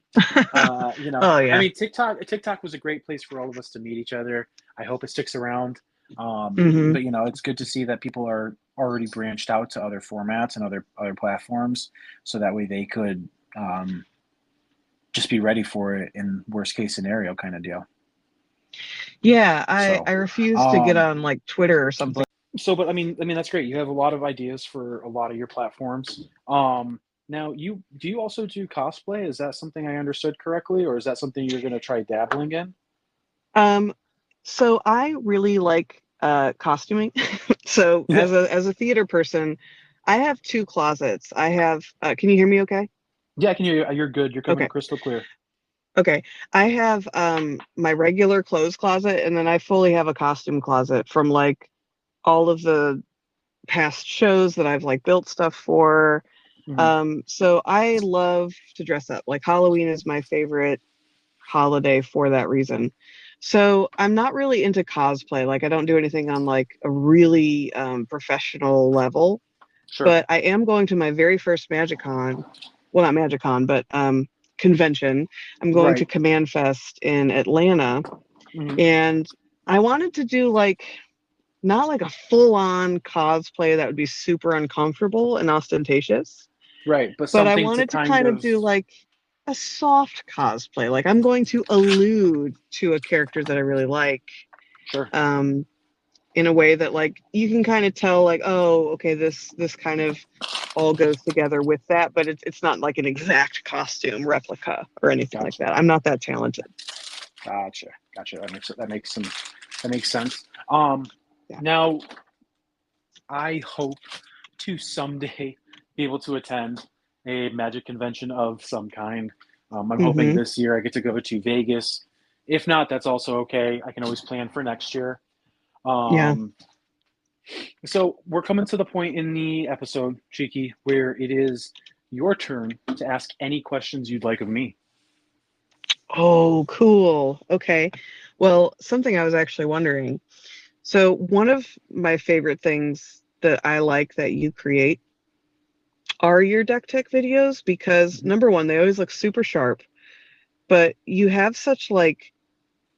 [SPEAKER 2] Oh
[SPEAKER 1] I
[SPEAKER 2] yeah.
[SPEAKER 1] mean, TikTok was a great place for all of us to meet each other. I hope it sticks around.
[SPEAKER 2] Hmm.
[SPEAKER 1] But it's good to see that people are already branched out to other formats and other platforms, so that way they could um, just be ready for it in worst case scenario kind of deal.
[SPEAKER 2] Yeah, I
[SPEAKER 1] So,
[SPEAKER 2] refuse to get
[SPEAKER 1] um,
[SPEAKER 2] on like Twitter or something.
[SPEAKER 1] but I mean that's great. You have a lot of ideas for a lot of your platforms. Now you also do cosplay? Is that something I understood correctly, or is that something you're going to try dabbling in?
[SPEAKER 2] Um, so I really like costuming. So
[SPEAKER 1] Yeah,
[SPEAKER 2] as a theater person, I have two closets. I have can you hear me okay?
[SPEAKER 1] yeah, I can hear you. You're good. You're coming in
[SPEAKER 2] Okay.
[SPEAKER 1] crystal clear.
[SPEAKER 2] Okay. I have my regular clothes closet and then I fully have a costume closet from like all of the past shows that I've like built stuff for.
[SPEAKER 1] Hmm.
[SPEAKER 2] So I love to dress up. Like Halloween is my favorite holiday for that reason. So I'm not really into cosplay. Like I don't do anything on like a really professional level,
[SPEAKER 1] Sure.
[SPEAKER 2] but I am going to my very first MagicCon. Well, not MagicCon, but convention. I'm going to
[SPEAKER 1] Right.
[SPEAKER 2] Command Fest in Atlanta,
[SPEAKER 1] Hmm.
[SPEAKER 2] and I wanted to do like not like a full-on cosplay that would be super uncomfortable and ostentatious,
[SPEAKER 1] Right. But
[SPEAKER 2] but I
[SPEAKER 1] something to
[SPEAKER 2] wanted to
[SPEAKER 1] kind
[SPEAKER 2] kind of
[SPEAKER 1] of
[SPEAKER 2] do like a soft cosplay. Like I'm going to allude to a character that I really like,
[SPEAKER 1] sure.
[SPEAKER 2] um, in a way that like you can kind of tell like, oh, okay, this kind of all goes together with that, but it's not like an exact costume replica or anything like
[SPEAKER 1] Gotcha.
[SPEAKER 2] that. I'm not that talented.
[SPEAKER 1] Gotcha. Gotcha. That makes sense.
[SPEAKER 2] Yeah.
[SPEAKER 1] Now I hope to someday be able to attend a magic convention of some kind. I'm hoping
[SPEAKER 2] Hmm.
[SPEAKER 1] this year I get to go to Vegas. If not, that's also okay. I can always plan for next year.
[SPEAKER 2] Yeah.
[SPEAKER 1] Um, so we're coming to the point in the episode, Cheeky, where it is your turn to ask any questions you'd like of me.
[SPEAKER 2] Oh, cool. Okay. Well, something I was actually wondering. So, one of my favorite things that I like that you create are your deck tech videos because
[SPEAKER 1] Mhm.
[SPEAKER 2] number one, they always look super sharp, but you have such like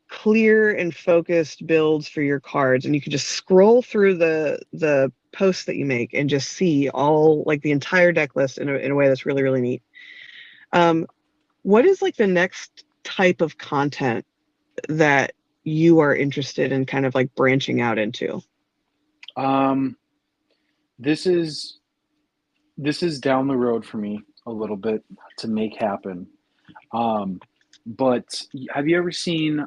[SPEAKER 2] clear and focused builds for your cards, and you can just scroll through the posts that you make and just see all like the entire deck list in a way that's really, really neat. Um, what is like the next type of content that you are interested in kind of like branching out into?
[SPEAKER 1] Um, this is this is down the road for me a little bit to make happen. Um, but have you ever seen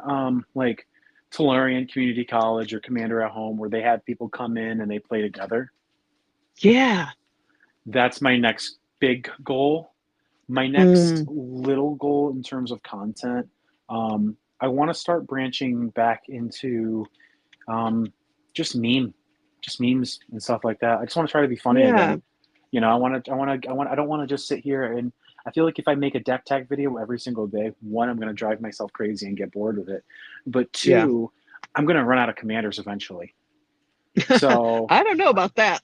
[SPEAKER 1] like Tellurian Community College or Commander at Home where they have people come in and they play together?
[SPEAKER 2] Yeah.
[SPEAKER 1] That's my next big goal. My next
[SPEAKER 2] Mm,
[SPEAKER 1] little goal in terms of content, I want to start branching back into um, just just memes and stuff like that. I just want to try to be funny
[SPEAKER 2] yeah.
[SPEAKER 1] again. I don't want to just sit here and I feel like if I make a deck tag video every single day, one, I'm going to drive myself crazy and get bored with it. But
[SPEAKER 2] Yeah.
[SPEAKER 1] two, I'm going to run out of commanders eventually. So
[SPEAKER 2] I don't know about that.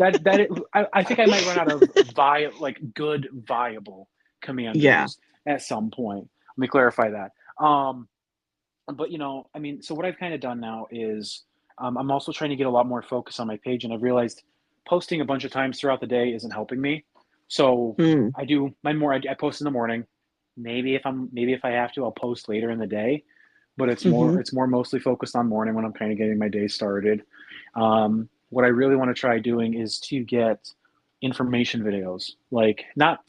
[SPEAKER 1] I think I might run out of like good viable
[SPEAKER 2] Yeah.
[SPEAKER 1] commanders at some point. Let me clarify that. But I mean, so what I've kind of done now is I'm also trying to get a lot more focus on my page, and I've realized posting a bunch of times throughout the day isn't helping me. So
[SPEAKER 2] Mm,
[SPEAKER 1] I do my more. I post in the morning. Maybe if I have to, I'll post later in the day. But
[SPEAKER 2] hmm.
[SPEAKER 1] it's more mostly focused on morning when I'm kind of getting my day started. What I really want to try doing is to get information videos, like not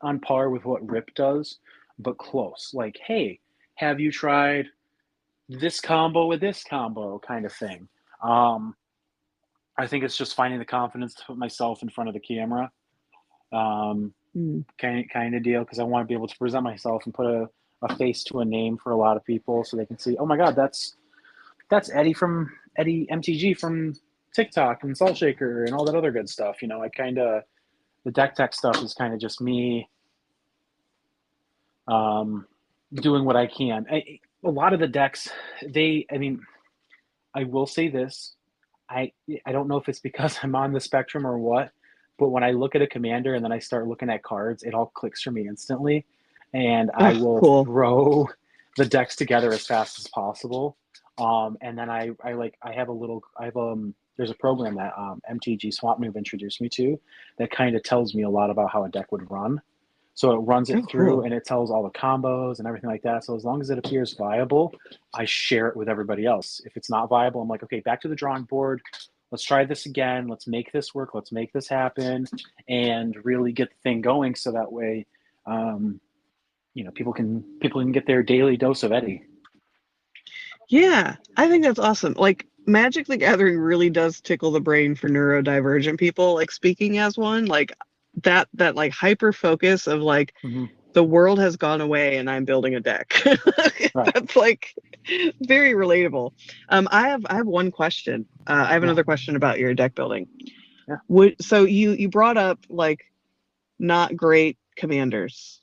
[SPEAKER 1] on par with what Rip does, but close. Like, hey, have you tried this combo with this combo kind of thing. Um, I think it's just finding the confidence to put myself in front of the camera, um,
[SPEAKER 2] Mm.
[SPEAKER 1] kind of deal, because I want to be able to present myself and put a face to a name for a lot of people, so they can see, oh my God, that's Eddie MTG from TikTok and Salt Shaker and all that other good stuff. I kind of the deck tech stuff is kind of just me um, doing what I can. A lot of the decks, I mean, I will say this. I I don't know if it's because I'm on the spectrum or what, but when I look at a commander and then I start looking at cards, it all clicks for me instantly, and I
[SPEAKER 2] Oh,
[SPEAKER 1] will
[SPEAKER 2] cool.
[SPEAKER 1] throw the decks together as fast as possible. And then I have a little I have there's a program that MTG Swamp Noob introduced me to that kind of tells me a lot about how a deck would run. So it runs it
[SPEAKER 2] Oh,
[SPEAKER 1] through
[SPEAKER 2] cool.
[SPEAKER 1] and it tells all the combos and everything like that. So as long as it appears viable, I share it with everybody else. If it's not viable, I'm like, okay, back to the drawing board. Let's try this again. Let's make this work. Let's make this happen, and really get the thing going. So that way, um, people can get their daily dose of Eddie.
[SPEAKER 2] Yeah, I think that's awesome. Like Magic the Gathering really does tickle the brain for neurodivergent people. Like speaking as one, like that like hyper focus of like
[SPEAKER 1] Mm-hmm.
[SPEAKER 2] the world has gone away and I'm building a deck.
[SPEAKER 1] Right.
[SPEAKER 2] That's like very relatable. I have one question. I have
[SPEAKER 1] Yeah.
[SPEAKER 2] another question about your deck building.
[SPEAKER 1] Yeah.
[SPEAKER 2] So you brought up like not great commanders.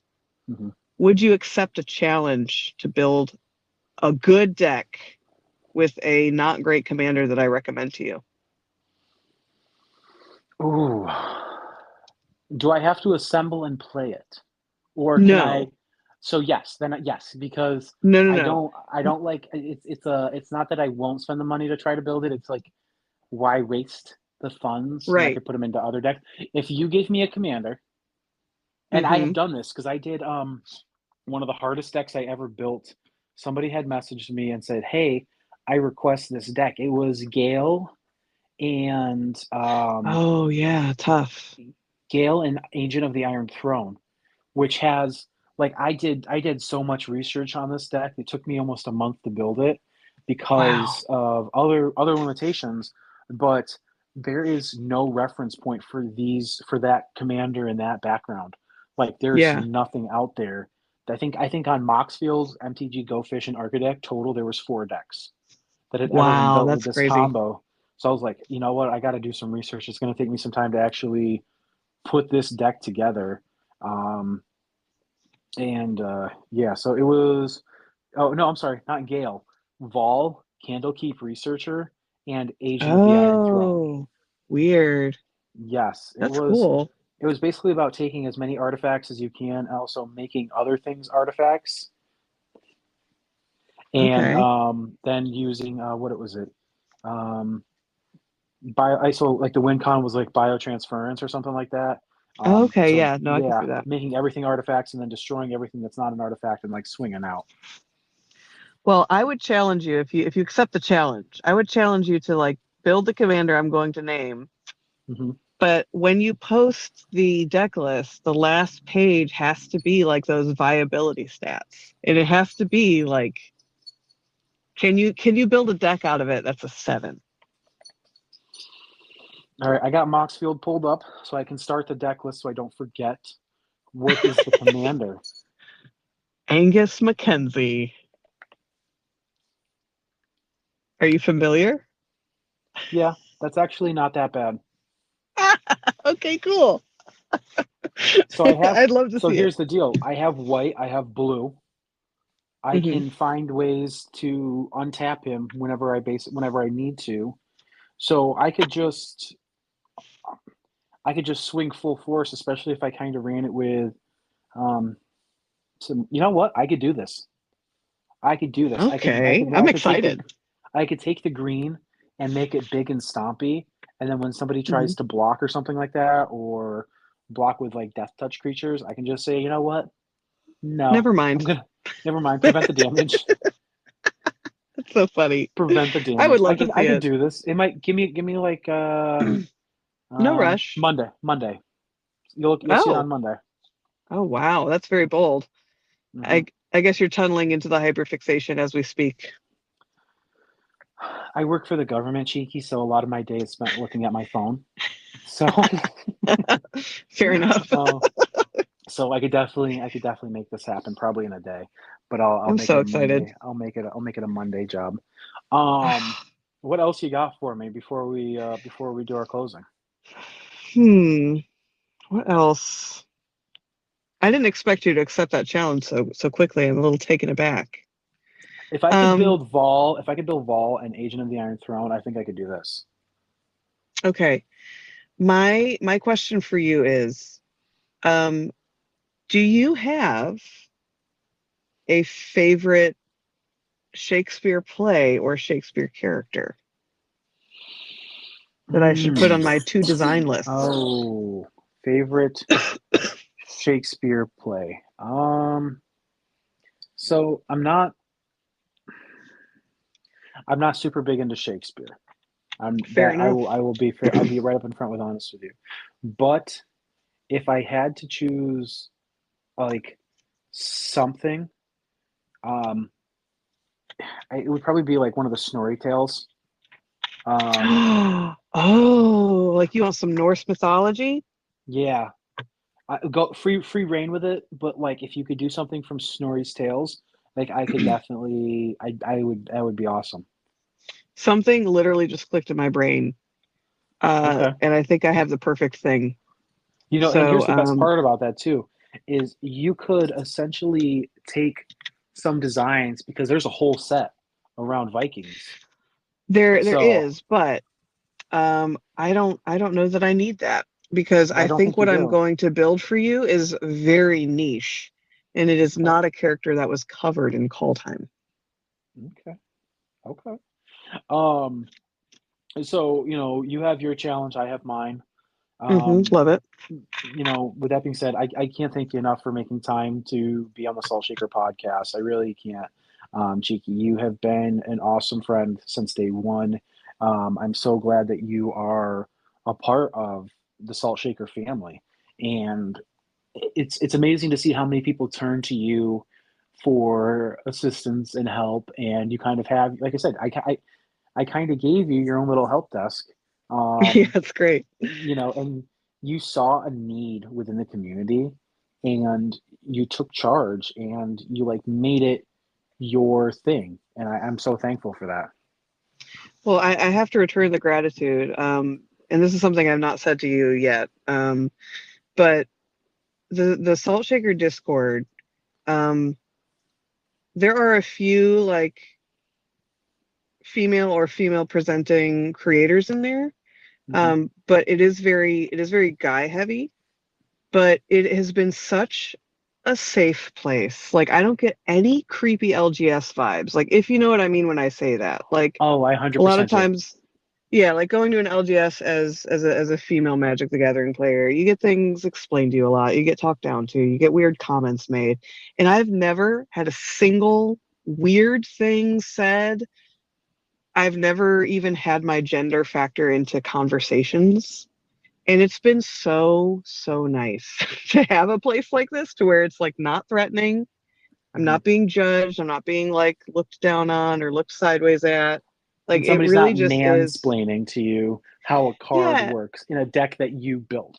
[SPEAKER 1] Mm-hmm.
[SPEAKER 2] Would you accept a challenge to build a good deck with a not great commander that I recommend to you?
[SPEAKER 1] Ooh. Do I have to assemble and play it? Or can I?
[SPEAKER 2] No,
[SPEAKER 1] So yes, then yes, because
[SPEAKER 2] no, no,
[SPEAKER 1] I
[SPEAKER 2] no.
[SPEAKER 1] don't I don't like it's not that I won't spend the money to try to build it. It's like, why waste the funds when I
[SPEAKER 2] Right.
[SPEAKER 1] could put them into other decks? If you gave me a commander, and I
[SPEAKER 2] Mm-hmm.
[SPEAKER 1] have done this because I did one of the hardest decks I ever built. Somebody had messaged me and said, "Hey, I request this deck." It was and
[SPEAKER 2] Oh yeah, tough.
[SPEAKER 1] Gale and Agent of the Iron Throne, which has like I did so much research on this deck. It took me almost a month to build it
[SPEAKER 2] Wow.
[SPEAKER 1] because of other limitations, but there is no reference point for that commander in that background. Like there's
[SPEAKER 2] Yeah.
[SPEAKER 1] nothing out there. I think on Moxfield's MTG Go Fish and Architect total there was 4 decks that had ever been
[SPEAKER 2] Wow,
[SPEAKER 1] built with
[SPEAKER 2] that's
[SPEAKER 1] this
[SPEAKER 2] crazy.
[SPEAKER 1] combo. So I was like, you know what, I got to do some research. It's going to take me some time to actually put this deck together. Um, and yeah, so it was. Oh no, I'm sorry, not Gale. Vol, Candlekeep Researcher, and Agent of the Iron Throne.
[SPEAKER 2] Oh, weird.
[SPEAKER 1] Yes, it
[SPEAKER 2] That's
[SPEAKER 1] was.
[SPEAKER 2] cool.
[SPEAKER 1] It was basically about taking as many artifacts as you can, and also making other things artifacts, and
[SPEAKER 2] Okay.
[SPEAKER 1] then using what it was it. Um, so like the win con was like biotransference or something like that.
[SPEAKER 2] Okay,
[SPEAKER 1] So
[SPEAKER 2] yeah, no, I can
[SPEAKER 1] yeah,
[SPEAKER 2] see that.
[SPEAKER 1] making everything artifacts and then destroying everything that's not an artifact and like swinging out.
[SPEAKER 2] Well, I would challenge you if you accept the challenge. I would challenge you to like build the commander I'm going to name.
[SPEAKER 1] Hmm.
[SPEAKER 2] But when you post the deck list, the last page has to be like those viability stats. And it has to be like, can you build a deck out of it that's a 7?
[SPEAKER 1] All right, I got Moxfield pulled up so I can start the deck list so I don't forget. What is the commander?
[SPEAKER 2] Angus Mackenzie. Are you familiar?
[SPEAKER 1] Yeah, that's actually not that bad.
[SPEAKER 2] Okay, cool.
[SPEAKER 1] So I have.
[SPEAKER 2] I'd love to
[SPEAKER 1] So
[SPEAKER 2] see it.
[SPEAKER 1] here's the deal. I have white. I have blue. I
[SPEAKER 2] Hmm.
[SPEAKER 1] can find ways to untap him whenever I need to. So I could just swing full force, especially if I kind of ran it with some. You know what? I could do this. I could do this. I could. I
[SPEAKER 2] Okay,
[SPEAKER 1] could.
[SPEAKER 2] I'm
[SPEAKER 1] I could take the.
[SPEAKER 2] excited.
[SPEAKER 1] I could take the green and make it big and stompy, and then when somebody
[SPEAKER 2] Hmm.
[SPEAKER 1] tries to block or something like that, or block with like death touch creatures, I can just say, you know what? No,
[SPEAKER 2] Never
[SPEAKER 1] I'm
[SPEAKER 2] mind.
[SPEAKER 1] gonna. Never mind. Prevent the damage.
[SPEAKER 2] That's so funny.
[SPEAKER 1] Prevent the
[SPEAKER 2] I would
[SPEAKER 1] damage. I
[SPEAKER 2] love to
[SPEAKER 1] can. I
[SPEAKER 2] see
[SPEAKER 1] can
[SPEAKER 2] it.
[SPEAKER 1] do this. It might give me like
[SPEAKER 2] No rush.
[SPEAKER 1] Monday. Monday. You'll see it on
[SPEAKER 2] Oh,
[SPEAKER 1] Monday.
[SPEAKER 2] oh wow, that's very bold.
[SPEAKER 1] Hmm.
[SPEAKER 2] I guess you're tunneling into the hyperfixation as we speak.
[SPEAKER 1] I work for the government, Cheeky, so a lot of my day is spent looking at my phone. So,
[SPEAKER 2] Fair enough.
[SPEAKER 1] uh, so I could definitely make this happen probably in a day, but I'll
[SPEAKER 2] I'm
[SPEAKER 1] make it
[SPEAKER 2] so
[SPEAKER 1] a
[SPEAKER 2] excited.
[SPEAKER 1] Monday. I'll make it a Monday job. Um, what else you got for me before we do our closing?
[SPEAKER 2] Hmm. What else? I didn't expect you to accept that challenge so quickly. I'm a little taken aback. Um,
[SPEAKER 1] If I could build Vol and Agent of the Iron Throne, I think I could do this.
[SPEAKER 2] okay. My question for you is, um, do you have a favorite Shakespeare play or Shakespeare character that I should put
[SPEAKER 1] Hmm.
[SPEAKER 2] on my to design list?
[SPEAKER 1] Oh, favorite Shakespeare play. So I'm not super big into Shakespeare.
[SPEAKER 2] Fair enough.
[SPEAKER 1] I will be fair. I'll be right up in front with honest with you. But if I had to choose like something, um, it would probably be like one of the Snorri tales. Um,
[SPEAKER 2] Oh, like you want some Norse mythology?
[SPEAKER 1] yeah, go free reign with it. But like, if you could do something from Snorri's tales, like I could definitely, I would that would be awesome.
[SPEAKER 2] Something literally just clicked in my brain.
[SPEAKER 1] Okay.
[SPEAKER 2] And I think I have the perfect thing.
[SPEAKER 1] You know, and
[SPEAKER 2] So,
[SPEAKER 1] here's the best part about that too, is you could essentially take some designs because there's a whole set around Vikings.
[SPEAKER 2] there
[SPEAKER 1] So
[SPEAKER 2] is, but I don't know that I need that because
[SPEAKER 1] I
[SPEAKER 2] I
[SPEAKER 1] don't
[SPEAKER 2] think
[SPEAKER 1] think you
[SPEAKER 2] what I'm
[SPEAKER 1] do.
[SPEAKER 2] going to build for you is very niche, and it is
[SPEAKER 1] Okay.
[SPEAKER 2] not a character that was covered in Call Time.
[SPEAKER 1] Okay. Okay. Um, so you know, you have your challenge, I have mine. Um,
[SPEAKER 2] Love it.
[SPEAKER 1] you know, with that being said, I can't thank you enough for making time to be on the Salt Shaker podcast. I really can't. Cheeky, you have been an awesome friend since day one. I'm so glad that you are a part of the Salt Shaker family, and it's amazing to see how many people turn to you for assistance and help. And you kind of have, like I said, I kind of gave you your own little help desk.
[SPEAKER 2] Yeah,
[SPEAKER 1] Um,
[SPEAKER 2] it's great.
[SPEAKER 1] you know, and you saw a need within the community and you took charge and you like made it your thing. And I'm so thankful for that.
[SPEAKER 2] Well, I have to return the gratitude. And this is something I've not said to you yet. But the Salt Shaker Discord, um, there are a few like female or female presenting creators in there.
[SPEAKER 1] Hmm.
[SPEAKER 2] But it is very guy heavy, but it has been such a safe place. Like I don't get any creepy LGS vibes. Like if you know what I mean when I say that. Like
[SPEAKER 1] Oh, I
[SPEAKER 2] a lot of
[SPEAKER 1] 100% do.
[SPEAKER 2] times, yeah, like going to an LGS as a female Magic the Gathering player, you get things explained to you a lot. You get talked down to, you get weird comments made. And I've never had a single weird thing said. I've never even had my gender factor into conversations. And it's been so, so nice to have a place like this to where it's like not threatening. I'm
[SPEAKER 1] Hmm.
[SPEAKER 2] not being judged. I'm not being like looked down on or looked sideways at. Like
[SPEAKER 1] And
[SPEAKER 2] it
[SPEAKER 1] somebody's
[SPEAKER 2] really
[SPEAKER 1] not
[SPEAKER 2] just is.
[SPEAKER 1] mansplaining to you how a card
[SPEAKER 2] Yeah.
[SPEAKER 1] works in a deck that you built.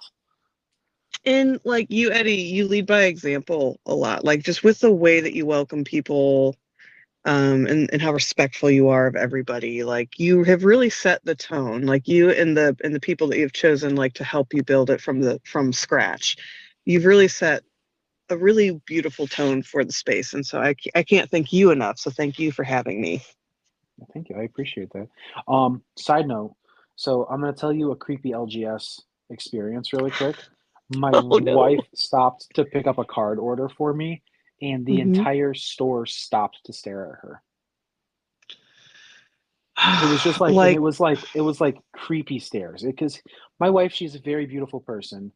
[SPEAKER 2] And like you, Eddie, you lead by example a lot. Like just with the way that you welcome people, and how respectful you are of everybody. Like you have really set the tone. Like you and the people that you've chosen like to help you build it from scratch. You've really set a really beautiful tone for the space. And so I can't thank you enough. So thank you for having me.
[SPEAKER 1] Thank you. I appreciate that. Side note, so I'm going to tell you a creepy LGS experience really quick. My
[SPEAKER 2] Oh no.
[SPEAKER 1] wife stopped to pick up a card order for me, and the
[SPEAKER 2] Hmm.
[SPEAKER 1] entire store stopped to stare at her. It was just like, and
[SPEAKER 2] Like,
[SPEAKER 1] it was like creepy stares. Because my wife, she's a very beautiful person.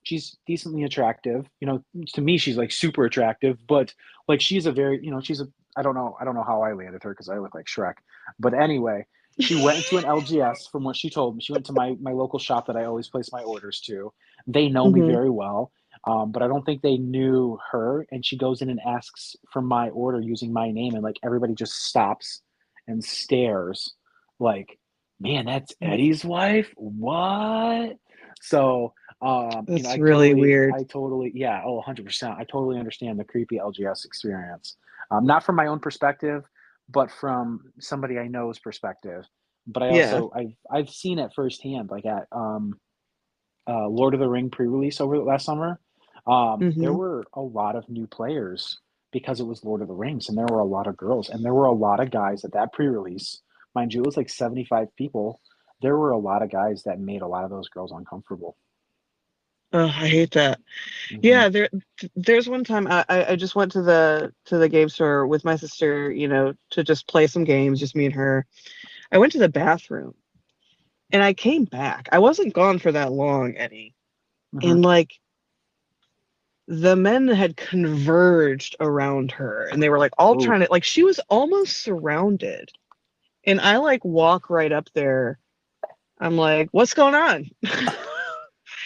[SPEAKER 1] She's decently attractive. You know, to me, she's like super attractive. But like, she's a very, you know, she's a. I don't know how I landed her because I look like Shrek. But anyway, she went to an LGS from what she told me. She went to my local shop that I always place my orders to. They know me
[SPEAKER 2] mhm.
[SPEAKER 1] very well. But I don't think they knew her. And she goes in and asks for my order using my name, and like everybody just stops and stares like, man, that's
[SPEAKER 2] Mm,
[SPEAKER 1] Eddie's wife? What? So,
[SPEAKER 2] that's really weird.
[SPEAKER 1] yeah, oh, 100%. I totally understand the creepy LGS experience. Not from my own perspective, but from somebody I know's perspective. But
[SPEAKER 2] Yeah.
[SPEAKER 1] I've seen it firsthand, like at Lord of the Ring pre-release over last summer. There
[SPEAKER 2] Hmm.
[SPEAKER 1] were a lot of new players because it was Lord of the Rings, and there were a lot of girls, and there were a lot of guys at that pre-release. Mind you, it was like 75 people. There were a lot of guys that made a lot of those girls uncomfortable.
[SPEAKER 2] Oh, I hate that.
[SPEAKER 1] Hmm.
[SPEAKER 2] Yeah, there's one time I just went to the game store with my sister, to just play some games, just me and her. I went to the bathroom and I came back. I wasn't gone for that long, Eddie.
[SPEAKER 1] Hmm.
[SPEAKER 2] And like the men had converged around her and they were like all
[SPEAKER 1] Ooh,
[SPEAKER 2] trying to, like, she was almost surrounded. And I like walk right up there. I'm like, "What's going on?"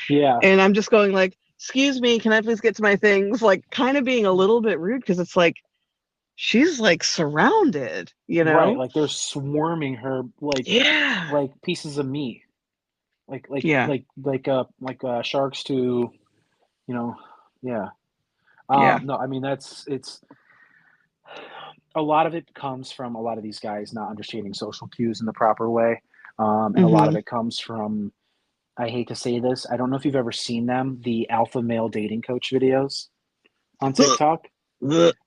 [SPEAKER 1] yeah,
[SPEAKER 2] And I'm just going like, "Excuse me, can I please get to my things?" Like kind of being a little bit rude because it's like she's like surrounded, you
[SPEAKER 1] right.
[SPEAKER 2] know?
[SPEAKER 1] Like they're swarming her
[SPEAKER 2] Yeah.
[SPEAKER 1] like pieces of meat,
[SPEAKER 2] Yeah.
[SPEAKER 1] like sharks to, you know, yeah.
[SPEAKER 2] Yeah.
[SPEAKER 1] No, I mean it's a lot of it comes from a lot of these guys not understanding social cues in the proper way. And a lot of
[SPEAKER 2] Hmm.
[SPEAKER 1] it comes from, I hate to say this, I don't know if you've ever seen them, the alpha male dating coach videos on TikTok.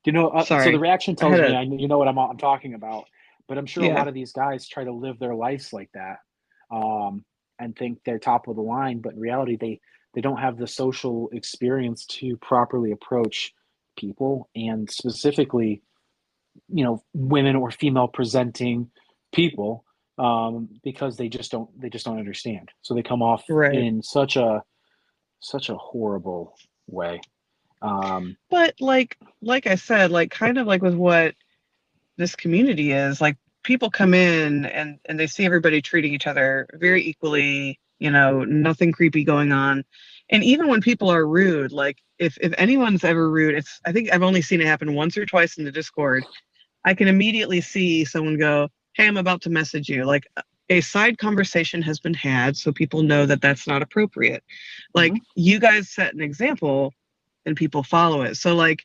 [SPEAKER 1] You know, so the
[SPEAKER 2] Sorry.
[SPEAKER 1] reaction
[SPEAKER 2] I had
[SPEAKER 1] tells me
[SPEAKER 2] a
[SPEAKER 1] you know what I'm talking about, but I'm sure a
[SPEAKER 2] yeah.
[SPEAKER 1] lot of these guys try to live their lives like that, um, and think they're top of the line, but in reality, they don't have the social experience to properly approach people, and specifically, women or female presenting people, because they just don't understand. So they come off
[SPEAKER 2] Right.
[SPEAKER 1] in such a horrible way. Um,
[SPEAKER 2] But like I said, like kind of like with what this community is, like people come in and they see everybody treating each other very equally, nothing creepy going on. And even when people are rude, like if anyone's ever rude, it's I think I've only seen it happen once or twice in the Discord. I can immediately see someone go, "Hey, I'm about to message you." Like a side conversation has been had, so people know that that's not appropriate.
[SPEAKER 1] mhm.
[SPEAKER 2] Like you guys set an example and people follow it. So like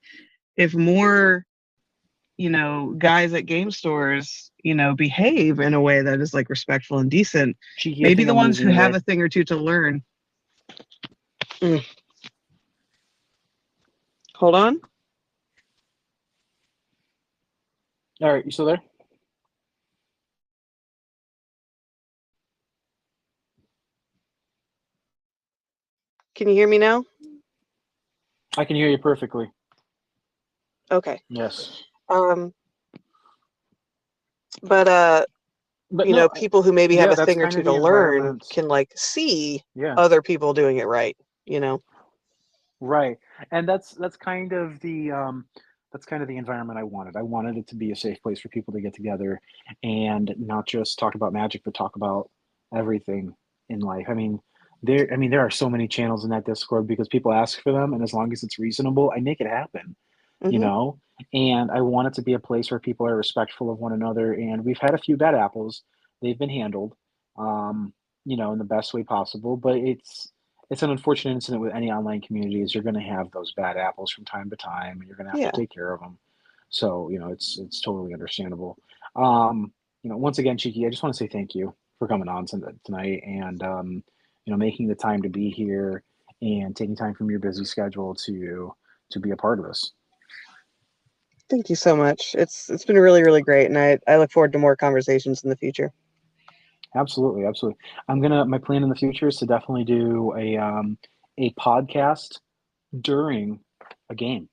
[SPEAKER 2] if more, guys at game stores, behave in a way that is like respectful and decent,
[SPEAKER 1] Cheeky, I
[SPEAKER 2] maybe
[SPEAKER 1] think
[SPEAKER 2] the
[SPEAKER 1] I'm
[SPEAKER 2] ones
[SPEAKER 1] losing
[SPEAKER 2] who
[SPEAKER 1] you
[SPEAKER 2] have
[SPEAKER 1] there.
[SPEAKER 2] a thing or two to learn. Mm, hold on.
[SPEAKER 1] All right, you still there?
[SPEAKER 2] Can you hear me now?
[SPEAKER 1] I can hear you perfectly.
[SPEAKER 2] Okay.
[SPEAKER 1] Yes,
[SPEAKER 2] Um, but
[SPEAKER 1] but no,
[SPEAKER 2] people who maybe have
[SPEAKER 1] yeah,
[SPEAKER 2] a
[SPEAKER 1] that's
[SPEAKER 2] thing or
[SPEAKER 1] kind
[SPEAKER 2] two
[SPEAKER 1] of
[SPEAKER 2] to
[SPEAKER 1] the
[SPEAKER 2] learn
[SPEAKER 1] environment.
[SPEAKER 2] can like see
[SPEAKER 1] Yeah,
[SPEAKER 2] other people doing it right, you know?
[SPEAKER 1] right. And that's kind of the environment I wanted. I wanted it to be a safe place for people to get together and not just talk about magic, but talk about everything in life. I mean, there are so many channels in that Discord because people ask for them, and as long as it's reasonable, I make it happen. you
[SPEAKER 2] Hmm.
[SPEAKER 1] know and I want it to be a place where people are respectful of one another, and we've had a few bad apples. They've been handled, um in the best way possible, but it's an unfortunate incident with any online communities. You're going to have those bad apples from time to time, and you're going to have to
[SPEAKER 2] Yeah.
[SPEAKER 1] take care of them. So it's totally understandable. Once again, Chiki, I just want to say thank you for coming on tonight, and making the time to be here and taking time from your busy schedule to be a part of this.
[SPEAKER 2] Thank you so much. It's been really, really great, and I look forward to more conversations in the future.
[SPEAKER 1] Absolutely, absolutely. My plan in the future is to definitely do a podcast during a game.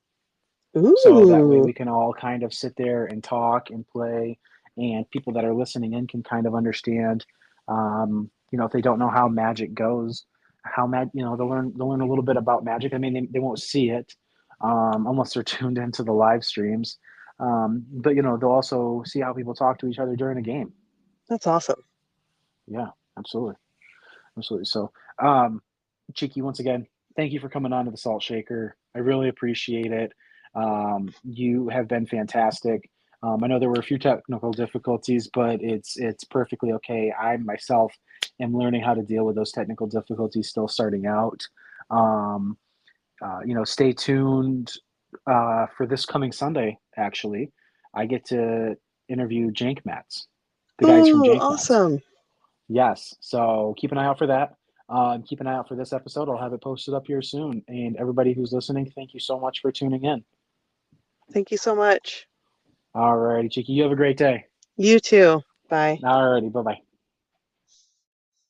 [SPEAKER 1] So that way
[SPEAKER 2] Ooh,
[SPEAKER 1] we can all kind of sit there and talk and play, and people that are listening in can kind of understand, if they don't know how magic goes, they'll learn a little bit about magic. I mean, they won't see it, unless they're tuned into the live streams. But they'll also see how people talk to each other during a game.
[SPEAKER 2] that's awesome.
[SPEAKER 1] Yeah, absolutely. Absolutely. So, um, Cheeky, once again, thank you for coming on to the Salt Shaker. I really appreciate it. You have been fantastic.
[SPEAKER 3] I know there were a few technical difficulties, but it's perfectly okay. I myself am learning how to deal with those technical difficulties, still starting out. Um, Stay tuned for this coming Sunday. Actually, I get to interview Jank Mats, the guys from
[SPEAKER 2] Oh,
[SPEAKER 3] Jank Mats.
[SPEAKER 2] awesome.
[SPEAKER 3] Yes, so keep an eye out for that. Keep an eye out for this episode. I'll have it posted up here soon. And everybody who's listening, thank you so much for tuning in.
[SPEAKER 2] Thank you so much.
[SPEAKER 3] All righty, Cheeky. You have a great day.
[SPEAKER 2] You too. Bye.
[SPEAKER 3] All righty. Bye bye.